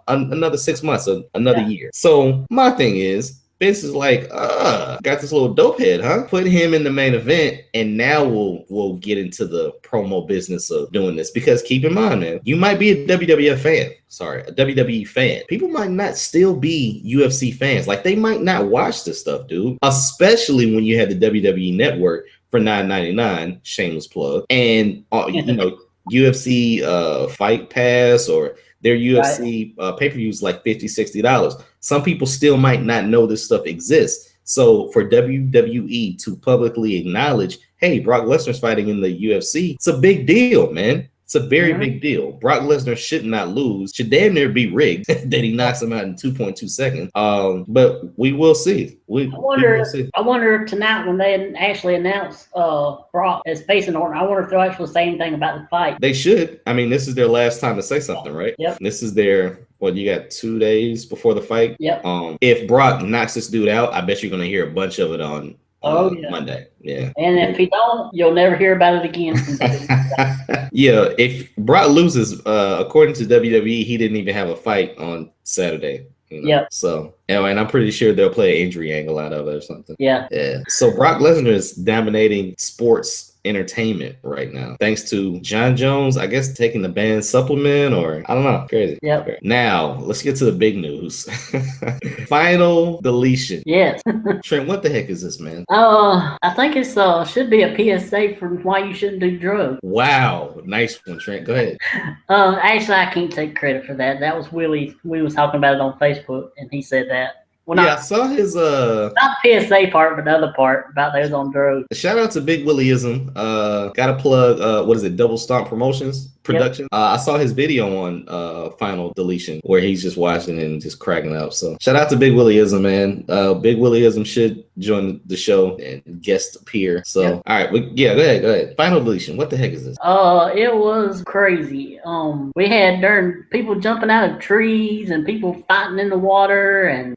another 6 months or another year. So my thing is, Vince is like, got this little dope head, huh? Put him in the main event, and now we'll get into the promo business of doing this. Because keep in mind, man, you might be a WWE fan. People might not still be UFC fans. Like, they might not watch this stuff, dude. Especially when you have the WWE Network for $9.99, shameless plug, and UFC Fight Pass or their UFC pay-per-views like $50, $60. Some people still might not know this stuff exists. So for WWE to publicly acknowledge, hey, Brock Lesnar's fighting in the UFC, it's a big deal, man. It's a very big deal. Brock Lesnar should not lose. Should damn near be rigged that he knocks him out in 2.2 seconds. But we will see. We will see. I wonder tonight when they actually announce Brock as facing Orton, I wonder if they'll actually say anything about the fight. They should. I mean, this is their last time to say something, right? Yep. This is their, you got 2 days before the fight? Yep. If Brock knocks this dude out, I bet you're going to hear a bunch of it on Monday. Yeah. And if he don't, you'll never hear about it again. Yeah. If Brock loses, according to WWE, he didn't even have a fight on Saturday. Yep. So, and I'm pretty sure they'll play an injury angle out of it or something. Yeah. Yeah. So Brock Lesnar is dominating sports entertainment right now, thanks to John Jones, I guess, taking the banned supplement, or I don't know. Crazy. Yep. Now let's get to the big news. Final deletion. Yes. Trent, what the heck is this, man? I think it's should be a PSA for why you shouldn't do drugs. Wow, nice one, Trent. Go ahead. Actually, I can't take credit for that. That was Willie. We was talking about it on Facebook, and he said that. Well, I saw his not the PSA part, but the other part about those on drugs. Shout out to Big Willieism. Gotta plug what is it, Double Stomp Promotions production. Yep. I saw his video on Final Deletion where he's just watching and just cracking up. So shout out to Big Willieism, man. Big Willieism should join the show and guest appear. So all right, go ahead. Final Deletion. What the heck is this? It was crazy. We had people jumping out of trees and people fighting in the water and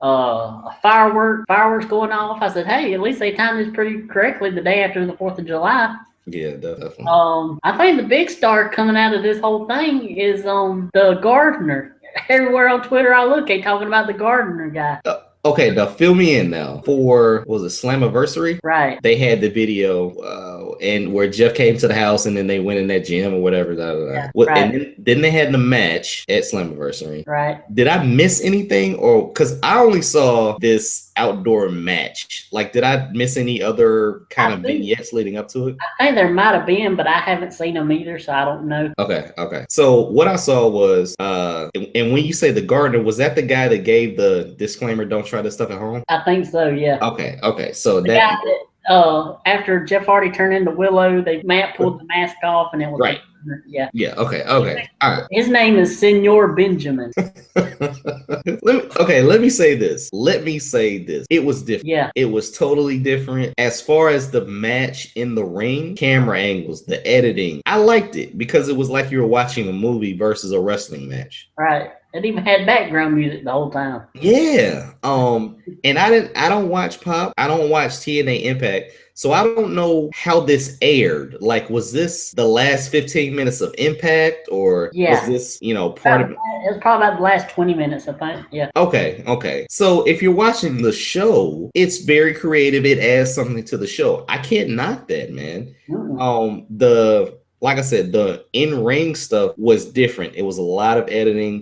fireworks going off. I said, hey, at least they timed this pretty correctly the day after the 4th of July. Yeah, definitely. I think the big star coming out of this whole thing is the gardener. Everywhere on Twitter I look, they talking about the gardener guy. Okay, now fill me in now. For, was it Slammiversary? Right. They had the video and where Jeff came to the house and then they went in that gym or whatever. Yeah, right. And then they had the match at Slammiversary. Right. Did I miss anything? Or because I only saw this outdoor match. Like, did I miss any other kind of vignettes leading up to it? I think there might have been, but I haven't seen them either, so I don't know. Okay. So what I saw was, and when you say the gardener, was that the guy that gave the disclaimer, don't try this stuff at home? I think so, yeah. Okay. So the guy that, after Jeff Hardy turned into Willow, Matt pulled the mask off and it was right. Yeah. Okay. All right. His name is Senor Benjamin. Let me say this. It was different. Yeah. It was totally different. As far as the match in the ring, camera angles, the editing, I liked it because it was like you were watching a movie versus a wrestling match. Right. It even had background music the whole time. Yeah. And I don't watch Pop. I don't watch TNA Impact. So I don't know how this aired. Like, was this the last 15 minutes of Impact, or was this, part of it? It was probably about the last 20 minutes, I think. Yeah. Okay. So if you're watching the show, it's very creative. It adds something to the show. I can't knock that, man. Mm-hmm. Like I said, the in-ring stuff was different. It was a lot of editing.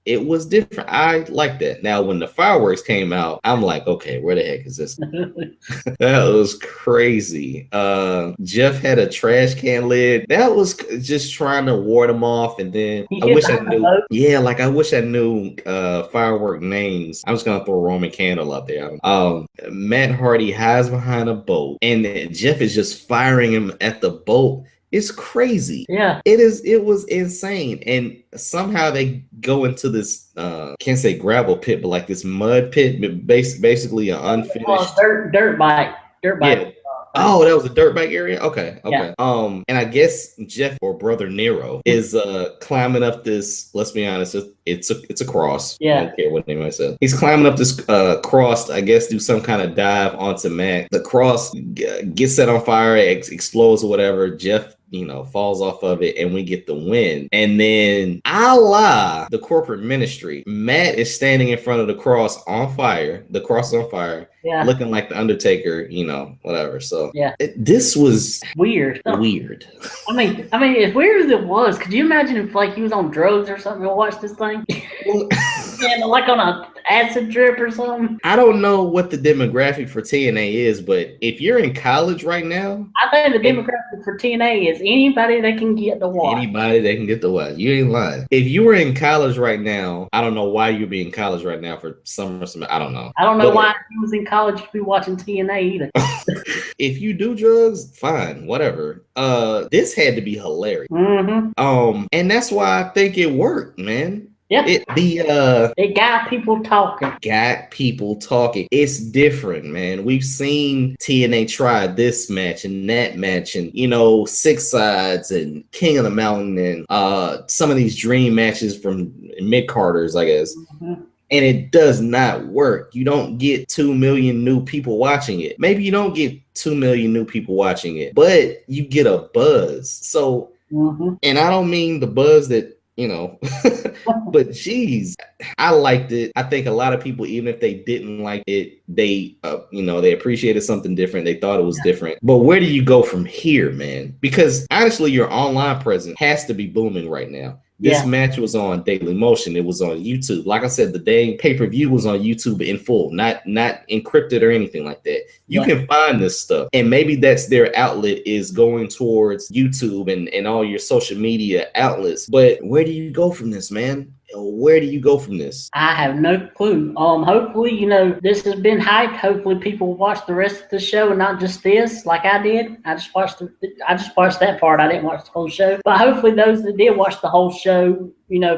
It was different. I like that. Now, when the fireworks came out, I'm like, okay, where the heck is this? That was crazy. Jeff had a trash can lid. That was just trying to ward them off. And then I wish I knew firework names. I'm just gonna throw Roman Candle out there. Matt Hardy hides behind a boat, and Jeff is just firing him at the boat. It's crazy. Yeah. It was insane. And somehow they go into this, can't say gravel pit, but like this mud pit, basically an unfinished. Dirt bike. Yeah. Oh, that was a dirt bike area? Okay. Yeah. And I guess Jeff, or Brother Nero, is climbing up this, let's be honest, it's a cross. Yeah. I don't care what anyone says. He's climbing up this cross, I guess, do some kind of dive onto Matt. The cross gets set on fire, explodes or whatever. Jeff, falls off of it, and we get the win. And then, a la the corporate ministry, Matt is standing in front of the cross on fire. The cross is on fire. Yeah. Looking like the Undertaker, whatever. So yeah, this was weird. I mean, as weird as it was, could you imagine if he was on drugs or something and watched this thing? Well, And like on a acid trip or something. I don't know what the demographic for TNA is, but if you're in college right now, I think the demographic for TNA is anybody that can get to watch. Anybody that can get to watch. You ain't lying. If you were in college right now, I don't know why you'd be in college right now for summer. I don't know. I don't know why he was in college to be watching TNA either. If you do drugs, fine, whatever. This had to be hilarious. Mm-hmm. And that's why I think it worked, man. Yeah. It got people talking. It's different, man. We've seen TNA try this match and that match and, Six Sides and King of the Mountain and some of these dream matches from mid-carders, I guess. Mm-hmm. And it does not work. You don't get 2 million new people watching it. Maybe you don't get 2 million new people watching it, but you get a buzz. So, and I don't mean the buzz that, but geez, I liked it. I think a lot of people, even if they didn't like it, they appreciated something different. They thought it was different. But where do you go from here, man? Because honestly, your online presence has to be booming right now. This match was on Daily Motion. It was on YouTube. Like I said, the day pay-per-view was on YouTube in full, not encrypted or anything like that. You can find this stuff. And maybe that's their outlet, is going towards YouTube and all your social media outlets. But where do you go from this, man? Where do you go from this? I have no clue. Hopefully, this has been hyped. Hopefully people will watch the rest of the show and not just this, like I did. I just watched that part. I didn't watch the whole show. But hopefully those that did watch the whole show,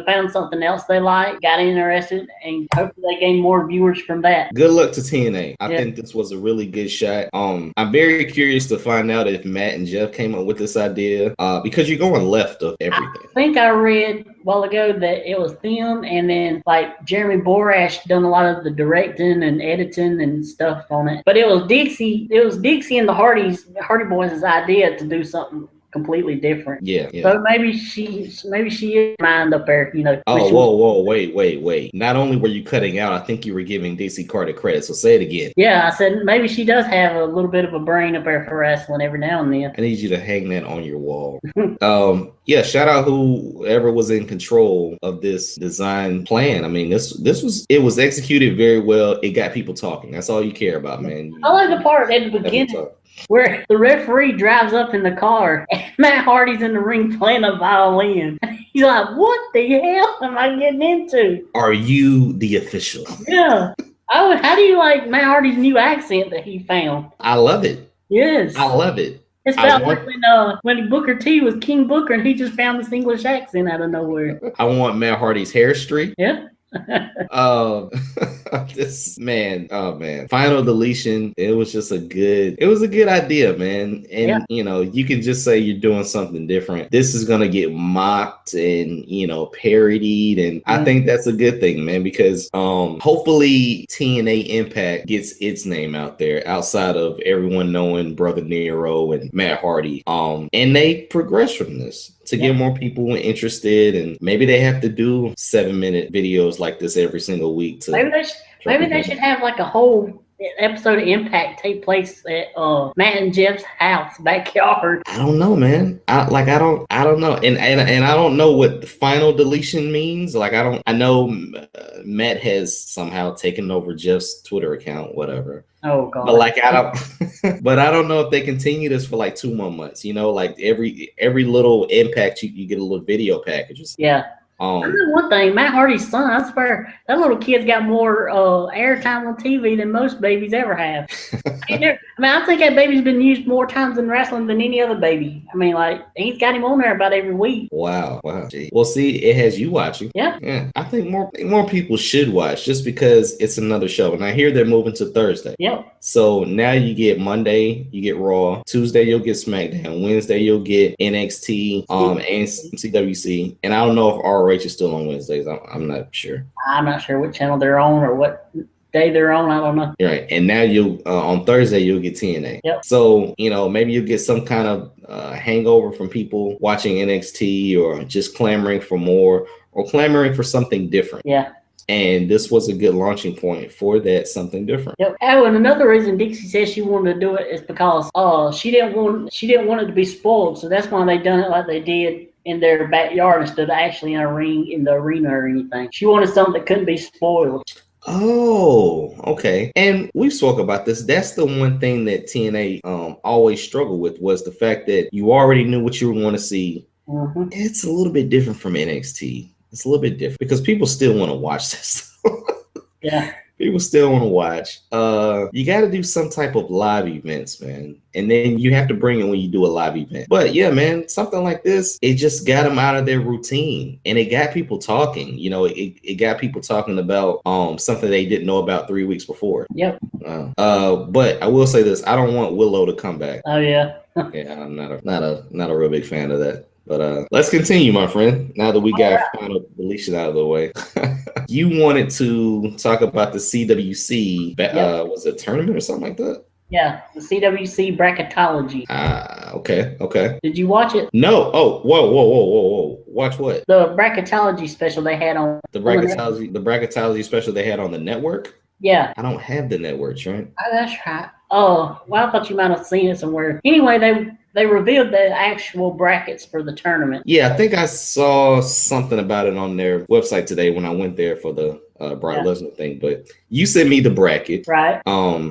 found something else they liked, got interested, and hopefully they gained more viewers from that. Good luck to TNA. I think this was a really good shot. I'm very curious to find out if Matt and Jeff came up with this idea, because you're going left of everything. I think I read a while ago that it was them, and then like Jeremy Borash done a lot of the directing and editing and stuff on it. But it was Dixie and the Hardy Boys' idea to do something completely different. Yeah. So maybe she is mind up there, Oh, whoa, wait. Not only were you cutting out, I think you were giving DC Carter credit. So say it again. Yeah, I said maybe she does have a little bit of a brain up there for wrestling every now and then. I need you to hang that on your wall. Shout out whoever was in control of this design plan. I mean, it was executed very well. It got people talking. That's all you care about, man. I like the part at the beginning where the referee drives up in the car and Matt Hardy's in the ring playing a violin. He's like, what the hell am I getting into? Are you the official? Yeah. How do you like Matt Hardy's new accent that he found? I love it. Yes. I love it. It's about like when Booker T was King Booker and he just found this English accent out of nowhere. I want Matt Hardy's hair streak. Yeah. This man, Final Deletion. It was a good idea, man. And you can just say you're doing something different. This is gonna get mocked and parodied, and I think that's a good thing, man, because hopefully TNA Impact gets its name out there outside of everyone knowing Brother Nero and Matt Hardy. And they progress from this to get more people interested, and maybe they have to do 7-minute videos like this every single week. Maybe they should have like a whole episode of Impact take place at Matt and Jeff's house backyard. I don't know, man. I don't know, and I don't know what the Final Deletion means. I know Matt has somehow taken over Jeff's Twitter account, whatever. Oh God! But I don't know if they continue this for like 2 more months. Like every little Impact, you get a little video packages. Yeah. I know one thing, Matt Hardy's son, I swear, that little kid's got more airtime on TV than most babies ever have. I think that baby's been used more times in wrestling than any other baby. I mean, like, he's got him on there about every week. Wow. Gee. Well, see, it has you watching. Yeah. I think more people should watch just because it's another show. And I hear they're moving to Thursday. Yep. So now you get Monday, you get Raw. Tuesday, you'll get SmackDown. Wednesday, you'll get NXT and CWC. And I don't know if RH is still on Wednesdays. I'm not sure. I'm not sure what channel they're on or what day they're on. I don't know. Right. And now you on Thursday, you'll get TNA. Yep. So, maybe you'll get some kind of hangover from people watching NXT or just clamoring for more or clamoring for something different. Yeah. And this was a good launching point for that something different. Yep. Oh, and another reason Dixie says she wanted to do it is because she didn't want it to be spoiled. So that's why they done it like they did in their backyard instead of actually in a ring in the arena or anything. She wanted something that couldn't be spoiled. Oh, okay. And we've spoke about this. That's the one thing that TNA always struggled with, was the fact that you already knew what you were going to see. Mm-hmm. It's a little bit different from NXT. It's a little bit different because people still want to watch this. Yeah. People still want to watch. You got to do some type of live events, man. And then you have to bring it when you do a live event. But yeah, man, something like this, it just got them out of their routine. And it got people talking. You know, it got people talking about something they didn't know about 3 weeks before. Yep. But I will say this. I don't want Willow to come back. Oh, yeah. Yeah, I'm not a real big fan of that. But let's continue, my friend. Now that we got final deletion out of the way. You wanted to talk about the CWC, was it a tournament or something like that? Yeah, the CWC Bracketology. Okay. Did you watch it? No. Oh, whoa. Watch what? The Bracketology special they had on the Bracketology special they had on the network? Yeah. I don't have the network, right? Oh, that's right. Oh, well, I thought you might have seen it somewhere. Anyway, they revealed the actual brackets for the tournament. Yeah, I think I saw something about it on their website today when I went there for the Brock Lesnar thing. But you sent me the bracket. Right.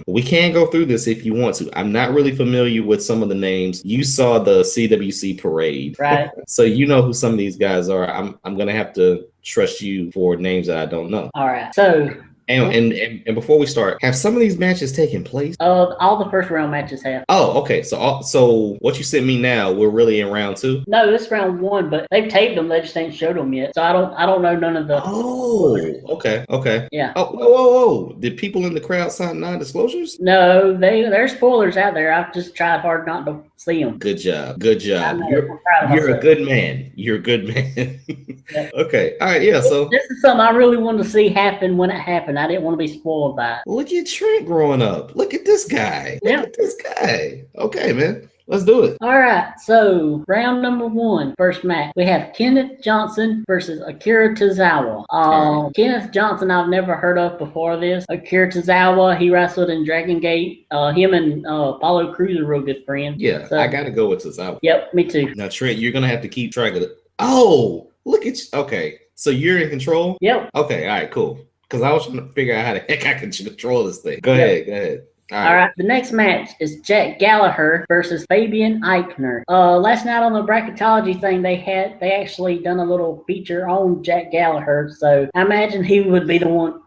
We can go through this if you want to. I'm not really familiar with some of the names. You saw the CWC parade. Right. So you know who some of these guys are. I'm going to have to trust you for names that I don't know. All right. So... And before we start, have some of these matches taken place? All the first round matches have. Oh, okay. So what you sent me now, we're really in round 2? No, this round 1, but they've taped them. They just ain't showed them yet. So I don't know none of the. Oh, okay. Yeah. Oh, whoa. Did people in the crowd sign non-disclosures? No, there's spoilers out there. I've just tried hard not to see them. Good job. You're a good man. You're a good man. Yeah. Okay. All right. Yeah. So this is something I really wanted to see happen when it happened. I didn't want to be spoiled by it. Look at Trent growing up. Look at this guy. Look at this guy. Okay, man. Let's do it. All right, so round number 1, first match. We have Kenneth Johnson versus Akira Tozawa. Kenneth Johnson I've never heard of before this. Akira Tozawa, he wrestled in Dragon Gate. Him and Apollo Crews are real good friends. Yeah, so, I got to go with Tozawa. Yep, me too. Now, Trent, you're going to have to keep track of it. Oh, look at you. Okay, so you're in control? Yep. Okay, all right, cool. Because I was trying to figure out how the heck I can control this thing. Go ahead. All right. The next match is Jack Gallagher versus Fabian Eichner. Last night on the bracketology thing, they actually done a little feature on Jack Gallagher, so I imagine he would be the one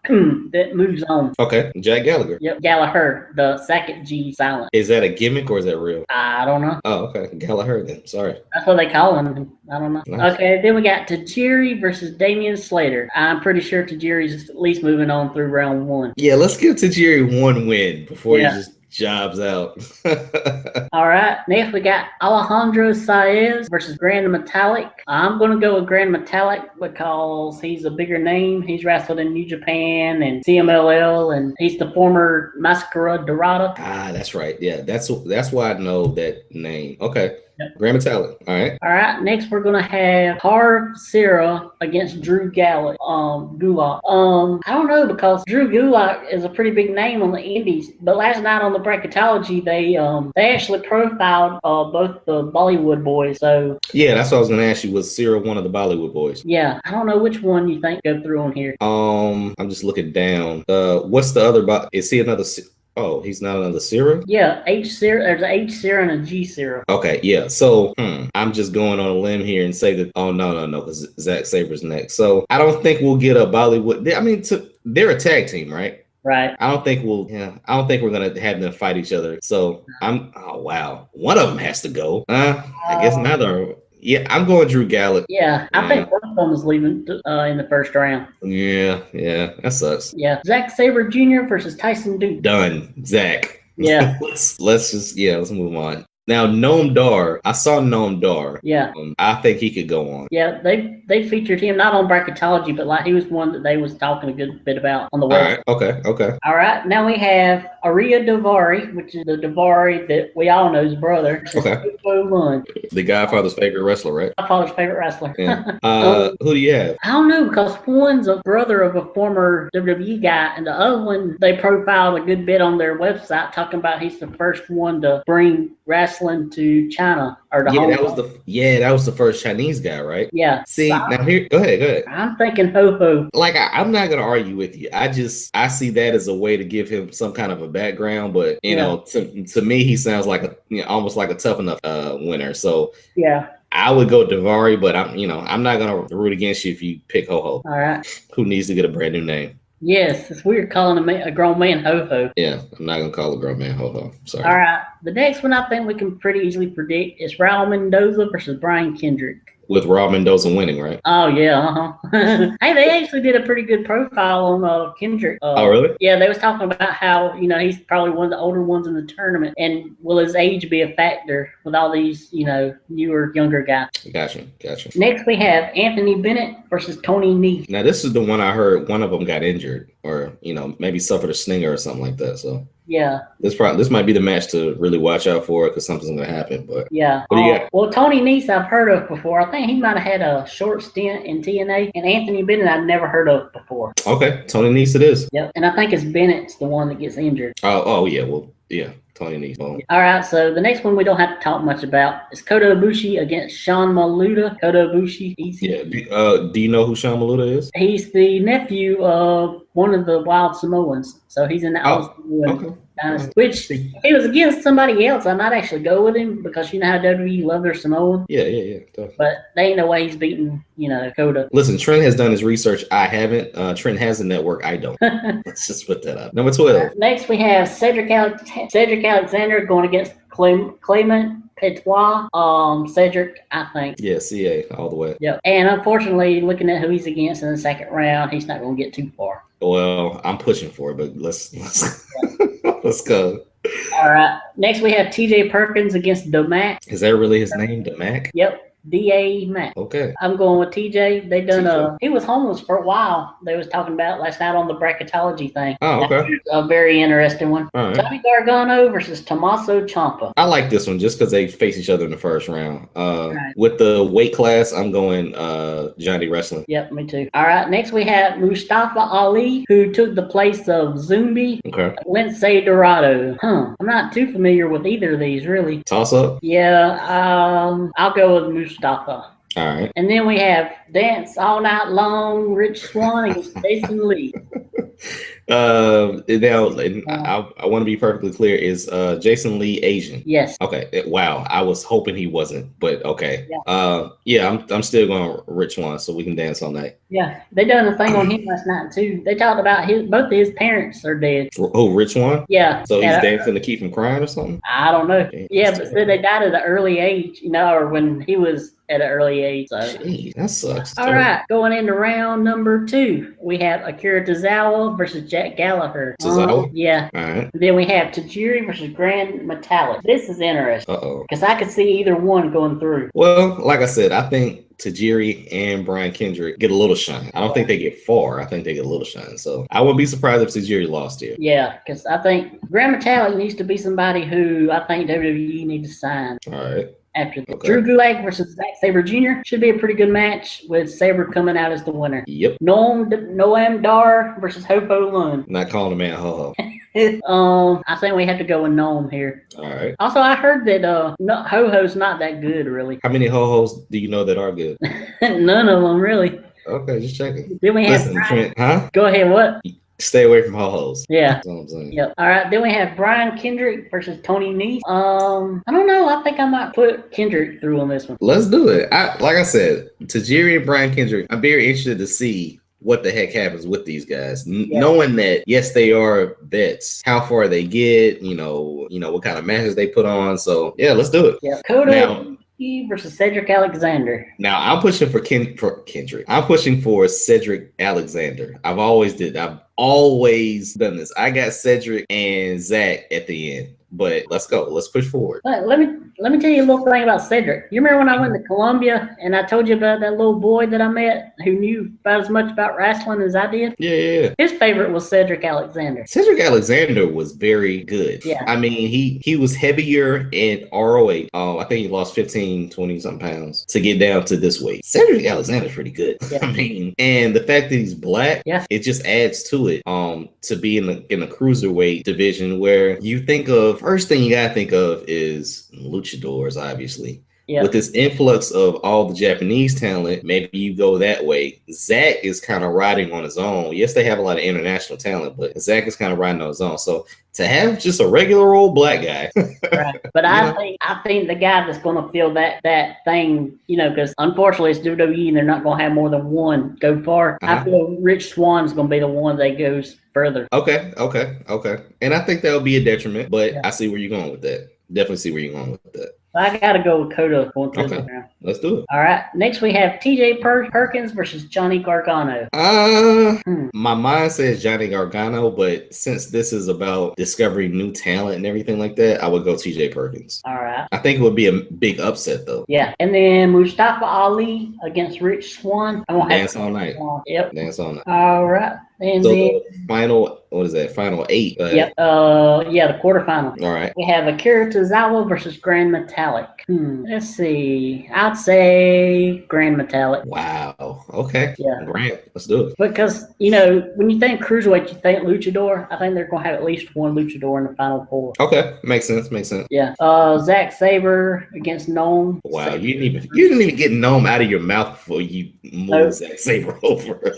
that moves on. Okay, Jack Gallagher. Yep, Gallagher, the second G silent. Is that a gimmick or is that real? I don't know. Oh, okay, Gallagher then. Sorry. That's what they call him. I don't know. Nice. Okay, then we got Tajiri versus Damian Slater. I'm pretty sure Tajiri's at least moving on through round 1. Yeah, let's give Tajiri one win before he just jobs out. All right, next we got Alejandro Saez versus Grand Metalik. I'm going to go with Grand Metalik because he's a bigger name. He's wrestled in New Japan and CMLL, and he's the former Mascara Dorada. Ah, that's right. Yeah, that's why I know that name. Okay. Yep. Grand Metalik. All right. Next we're gonna have Harv Sierra against Drew Gulak. I don't know, because Drew Gulak is a pretty big name on the indies. But last night on the bracketology, they actually profiled both the Bollywood boys. So yeah, that's what I was gonna ask you. Was Sierra one of the Bollywood boys? Yeah, I don't know which one you think go through on here. I'm just looking down. What's the other? Is he another? Oh, he's not another Sierra? Yeah, there's an H Sierra and a G Sierra. Okay, yeah. So I'm just going on a limb here and say that, oh, no, because Zack Saber's next. So I don't think we'll get a Bollywood. I mean, they're a tag team, right? Right. I don't think we're gonna have them fight each other. So wow. One of them has to go. I guess neither. Yeah, I'm going Drew Gulak. Yeah, I think both of them is leaving in the first round. Yeah, that sucks. Yeah, Zack Sabre Jr. versus Tyson Duke. Done, Zack. Yeah. let's move on. Now, Noam Dar, I saw Noam Dar. Yeah. I think he could go on. Yeah, they featured him not on bracketology, but like he was one that they was talking a good bit about on the website. All right, okay. All right, now we have Aria Davari, which is the Davari that we all know his brother. Okay. The Godfather's favorite wrestler, right? My father's favorite wrestler. Yeah. Who do you have? I don't know, because one's a brother of a former WWE guy, and the other one, they profiled a good bit on their website talking about he's the first one to bring wrestling to China. Or the that was the first Chinese guy, right? Yeah. See, now here, go ahead. I'm thinking Ho-Ho. Like, I'm not gonna argue with you. I see that as a way to give him some kind of a background, but you know, to me, he sounds like almost like a Tough Enough winner. So yeah, I would go Davari, but I'm not gonna root against you if you pick Ho-Ho. All right. Who needs to get a brand new name? Yes, it's weird calling a grown man Ho-Ho. Yeah, I'm not gonna call a grown man Ho-Ho. Sorry. All right. The next one I think we can pretty easily predict is Raul Mendoza versus Brian Kendrick. With Raul Mendoza winning, right? Oh, yeah. Hey, they actually did a pretty good profile on Kendrick. Oh, really? Yeah, they was talking about how, he's probably one of the older ones in the tournament. And will his age be a factor with all these, newer, younger guys? Gotcha. Next, we have Anthony Bennett versus Tony Nese. Now, this is the one I heard one of them got injured or, maybe suffered a stinger or something like that. So yeah, this might be the match to really watch out for because something's going to happen. But yeah, what do you got? Well, Tony Nese I've heard of before. I think he might have had a short stint in TNA, and Anthony Bennett I've never heard of before. Okay, Tony Nese it is. Yep, and I think it's Bennett's the one that gets injured. Oh yeah, well yeah. Tony Nese. Oh. All right, so the next one we don't have to talk much about is Kota Ibushi against Sean Maluta. Kota Ibushi, easy. Yeah. Do you know who Sean Maluta is? He's the nephew of one of the Wild Samoans, so he's in the Samoan dynasty. Which, if he was against somebody else, I might actually go with him because you know how WWE love their Samoan. Yeah. Definitely. But there ain't no way he's beating, Kota. Listen, Trent has done his research. I haven't. Trent has the network. I don't. Let's just put that up. Number 12. Next, we have Cedric Alexander going against Clement Petois. Cedric, I think. Yeah, CA all the way. Yep. And unfortunately, looking at who he's against in the second round, he's not going to get too far. Well, I'm pushing for it, but let's let's go. All right. Next, we have TJ Perkins against Domac. Is that really his name, Domac? Yep. D.A. Mac. Okay. I'm going with TJ. They done he was homeless for a while. They was talking about last night on the Bracketology thing. Oh, okay. A very interesting one. All right. Johnny Gargano versus Tommaso Ciampa. I like this one just because they face each other in the first round. With the weight class, I'm going Johnny Wrestling. Yep, me too. All right. Next we have Mustafa Ali, who took the place of Zumbi. Okay. Lindsay Dorado. I'm not too familiar with either of these, really. Toss up? Yeah. I'll go with Mustafa. All right. And then we have Dance All Night Long, Rich Swann against Jason Lee. Now, I want to be perfectly clear. Is Jason Lee Asian? Yes. Okay. Wow. I was hoping he wasn't, but okay. Yeah. I'm still going Rich Swann, so we can dance all night. Yeah. They done a thing on him last night too. They talked about both of his parents are dead. Oh, Rich Swann? Yeah. So he's dancing to keep him crying or something? I don't know. Yeah, but said they died at an early age, or when he was at an early age. So. Jeez, that sucks. All right, going into round number 2, we have Akira Tozawa versus Jack Gallagher. Tozawa? Yeah. All right. Then we have Tajiri versus Grand Metalik. This is interesting. Because I could see either one going through. Well, like I said, I think Tajiri and Brian Kendrick get a little shine. I don't think they get far. I think they get a little shine. So I wouldn't be surprised if Tajiri lost here. Yeah, because I think Grand Metalik needs to be somebody who I think WWE needs to sign. All right. After Drew Gulak versus Zack Sabre Jr. should be a pretty good match with Sabre coming out as the winner. Yep. Noam Dar versus Hopo Lund. Not calling a man ho-ho. I think we have to go with Noam here. All right. Also, I heard that Ho-Ho's not that good, really. How many ho-hos do you know that are good? None of them, really. Okay, just checking. Then we have Trent, huh? Go ahead, what? Stay away from ho-hos. Yeah. That's all I'm saying. Yep. All right. Then we have Brian Kendrick versus Tony Nese. I don't know. I think I might put Kendrick through on this one. Let's do it. Like I said, Tajiri and Brian Kendrick, I'm very interested to see what the heck happens with these guys. Knowing that, yes, they are vets. How far they get, what kind of matches they put on. So, yeah, let's do it. Yeah. Kota versus Cedric Alexander. Now, I'm pushing for Kendrick. I'm pushing for Cedric Alexander. I've always done this. I got Cedric and Zach at the end. But let's go. Let's push forward. Let me tell you a little thing about Cedric. You remember when I went to Columbia and I told you about that little boy that I met who knew about as much about wrestling as I did? Yeah. His favorite was Cedric Alexander. Cedric Alexander was very good. Yeah. I mean, he was heavier in ROH. I think he lost 15, 20 something pounds to get down to this weight. Cedric Alexander's pretty good. Yeah. I mean, and the fact that he's black, it just adds to it. To be in the cruiserweight division, where you think of, first thing you gotta think of is luchadors, obviously. Yeah. With this influx of all the Japanese talent, maybe you go that way. Zach is kind of riding on his own. Yes, they have a lot of international talent, but Zach is kind of riding on his own. So to have just a regular old black guy, right? But I think the guy that's going to feel that thing, because unfortunately it's WWE and they're not going to have more than one go far. I feel Rich Swann's going to be the one that goes further. Okay. And I think that'll be a detriment, but I see where you're going with that. Definitely see where you're going with that. I gotta go with Coda going through this round. Let's do it. All right. Next we have TJ Perkins versus Johnny Gargano. My mind says Johnny Gargano, but since this is about discovering new talent and everything like that, I would go TJ Perkins. All right. I think it would be a big upset though. Yeah. And then Mustafa Ali against Rich Swann. Dance all night. Yep. Dance all night. All right. And so then the final, what is that? Final 8. Yep. The quarterfinal. All right. We have Akira Tozawa versus Grand Metalik. Let's see. I'd say Grand Metalik. Wow. Okay. Yeah. Grand. Let's do it. Because when you think cruiserweight, you think luchador. I think they're gonna have at least one luchador in the final 4. Okay. Makes sense. Yeah. Zack Sabre against Gnome. Wow. You didn't even get Gnome out of your mouth before you moved Zack Sabre over.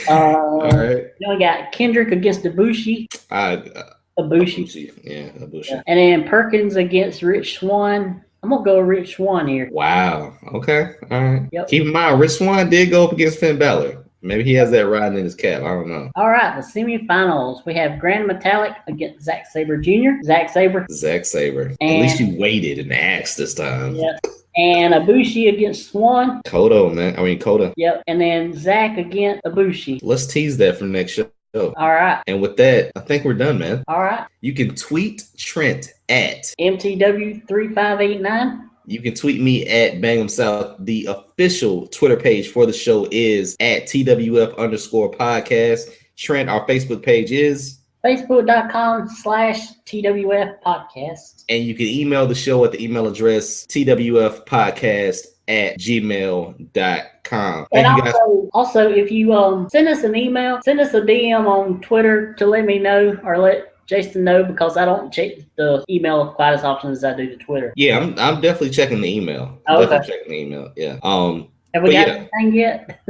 All right. Then we got Kendrick against Ibushi. Ibushi. Yeah, Ibushi. Yeah. And then Perkins against Rich Swann. I'm going to go with Rich Swann here. Wow. Okay. All right. Yep. Keep in mind, Rich Swann did go up against Finn Balor. Maybe he has that riding in his cap. I don't know. All right. The semifinals. We have Grand Metalik against Zack Sabre Jr. Zack Sabre. At least you waited and asked this time. Yeah. And Ibushi against Swann. Coda. Yep. And then Zack against Ibushi. Let's tease that for the next show. All right. And with that, I think we're done, man. All right. You can tweet Trent at MTW3589. You can tweet me at Bangham South. The official Twitter page for the show is at TWF_podcast. Trent, our Facebook page is Facebook.com/TWF podcast. And you can email the show at the email address twfpodcast@gmail.com. And also, if you send us an email, send us a DM on Twitter to let me know or let Jason know, because I don't check the email quite as often as I do the Twitter. Yeah, I'm definitely checking the email. Yeah. Have we got anything yet?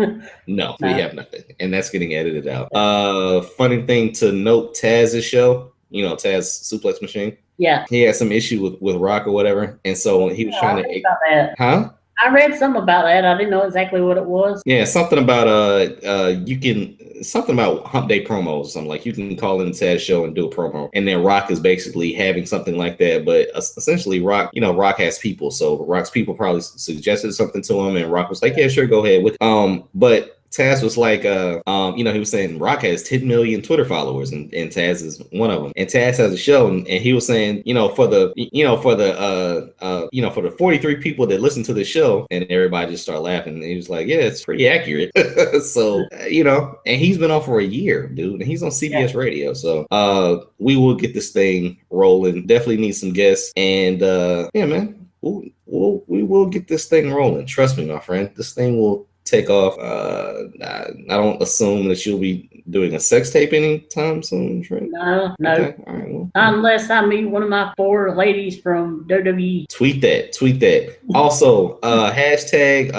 No, we have nothing. And that's getting edited out. Funny thing to note, Tazz's show, Tazz Suplex Machine. Yeah. He had some issue with Rock or whatever. And so he was trying to... About that. Huh? I read something about that. I didn't know exactly what it was. Yeah, something about something about Hump Day promos or something. Like you can call in the Tazz show and do a promo. And then Rock is basically having something like that. But essentially Rock, Rock has people. So Rock's people probably suggested something to him and Rock was like, yeah, sure, go ahead with but Tazz was like, he was saying Rock has 10 million Twitter followers, and Tazz is one of them. And Tazz has a show, and he was saying, for the 43 people that listen to the show, and everybody just started laughing. And he was like, yeah, it's pretty accurate. So, and he's been on for a year, dude, and he's on CBS Radio. So, we will get this thing rolling. Definitely need some guests, and yeah, man, we will get this thing rolling. Trust me, my friend, this thing will take off. I don't assume that you'll be doing a sex tape anytime soon, Trent? No. Okay. All right, well, unless I meet one of my 4 ladies from WWE. Tweet that. Also, hashtag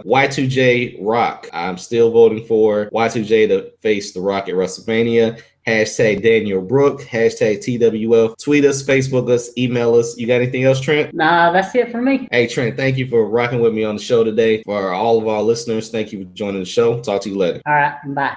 Y2J Rock. I'm still voting for Y2J to face The Rock at WrestleMania. Hashtag Daniel Brooke. Hashtag TWF. Tweet us, Facebook us, email us. You got anything else, Trent? Nah, that's it for me. Hey, Trent, thank you for rocking with me on the show today. For all of our listeners, thank you for joining the show. Talk to you later. All right, bye.